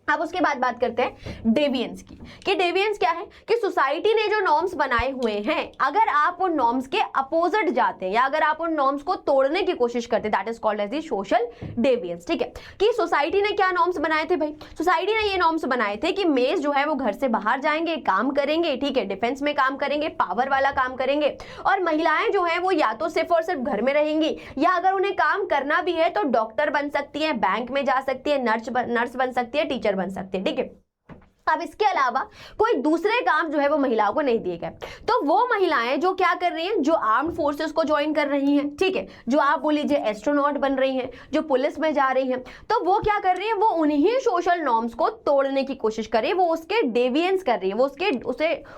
अब उसके बाद बात करते हैं डेविएंस की, कि डेविएंस क्या है, कि सोसाइटी ने जो नॉर्म्स बनाए हुए हैं, अगर आप उन नॉर्म्स के अपोजिट जाते हैं या अगर आप उन नॉर्म्स को तोड़ने की कोशिश करते हैं, that is called as the social deviance, ठीक है। कि सोसाइटी ने क्या नॉर्म्स बनाए थे भाई, सोसाइटी ने ये नॉर्म्स बनाए थे कि मेज जो है वो घर से बाहर जाएंगे, काम करेंगे, ठीक है, डिफेंस में काम करेंगे, पावर वाला काम करेंगे, और महिलाएं जो है वो या तो सिर्फ और सिर्फ घर में रहेंगी, या अगर उन्हें काम करना भी है तो डॉक्टर बन सकती है, बैंक में जा सकती है, नर्स बन सकती है, टीचर बन सकते हैं, ठीक है। अब इसके अलावा कोई दूसरे काम जो है वो महिलाओं को नहीं दिए गए। तो वो महिलाएं जो क्या कर रही हैं, जो आर्म्ड फोर्सेस को ज्वाइन कर रही हैं, ठीक है, जो आप बोल लीजिए एस्ट्रोनॉट बन रही हैं, जो पुलिस में जा रही हैं, तो वो क्या कर रही है, वो उन्हीं सोशल नॉर्म्स को तोड़ने की कोशिश कर रही है, वो उसके डेविएंस कर रही है, वो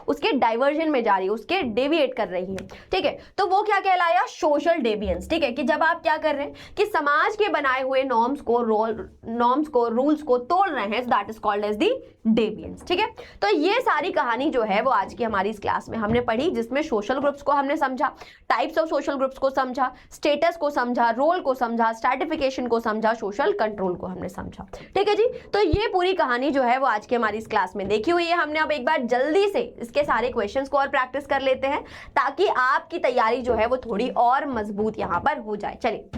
उसके डाइवर्जन में जा रही है, उसके डेविएट कर रही है, ठीक है। तो वो क्या कहलाया, सोशल डेविएंस, ठीक है। कि जब आप क्या कर रहे हैं कि समाज के बनाए हुए नॉर्म्स को रूल्स को तोड़ रहे हैं, that is called as the deviance, ठीक है। तो ये सारी कहानी जो है वो आज की हमारी इस क्लास में हमने पढ़ी, जिसमें सोशल ग्रुप्स को हमने समझा, टाइप्स ऑफ सोशल ग्रुप्स को समझा, स्टेटस को समझा, रोल को समझा, स्ट्रैटिफिकेशन को समझा, सोशल कंट्रोल को हमने समझा, ठीक है जी। तो ये पूरी कहानी जो है वो आज की हमारी इस क्लास में देखी हुई है हमने। अब एक बार जल्दी से इसके सारे क्वेश्चंस को और प्रैक्टिस कर लेते हैं, ताकि आपकी तैयारी जो है वो थोड़ी और मजबूत यहाँ पर हो जाए। चलिए,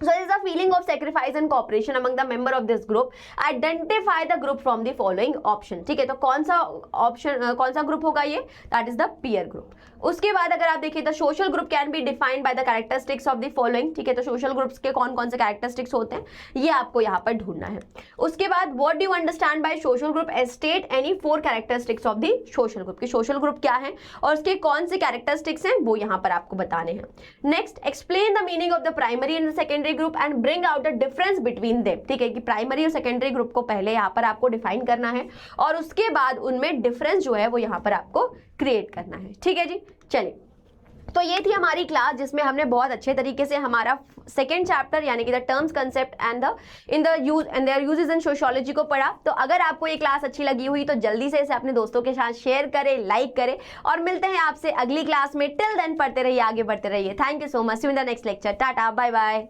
so there is a feeling of sacrifice and cooperation among the member of this group. Identify the group from the following option, ठीक है। तो कौन सा ग्रुप होगा ये, that is the peer group. उसके बाद अगर आप देखिए the social group can be defined by the characteristics of the following, ठीक है। तो सोशल ग्रुप्स के कौन कौन से कैरेक्टरिस्टिक्स होते हैं ये आपको यहाँ पर ढूंढना है। उसके बाद what do you understand by social group, state any 4 characteristics of the social group, कि सोशल ग्रुप क्या है और उसके कौन से कैरेक्टरिस्टिक्स हैं वो यहाँ पर आपको बताने हैं। Next, explain the meaning of the primary and secondary group and bring out the difference between them, ठीक है। कि प्राइमरी और सेकेंडरी ग्रुप को पहले यहाँ पर आपको डिफाइन करना है और उसके बाद उनमें डिफरेंस जो है वो यहाँ पर आपको क्रिएट करना है, ठीक है जी। चलिए, तो ये थी हमारी क्लास जिसमें हमने बहुत अच्छे तरीके से हमारा सेकेंड चैप्टर यानी कि the terms concept and there uses in sociology को पढ़ा। तो अगर आपको ये क्लास अच्छी लगी हुई तो जल्दी से इसे अपने दोस्तों के साथ शेयर करें, लाइक करें, और मिलते हैं आपसे अगली क्लास में। टिल देन पढ़ते रहिए, आगे बढ़ते रहिए। Thank you so much, see you in the next lecture. Tata, bye bye.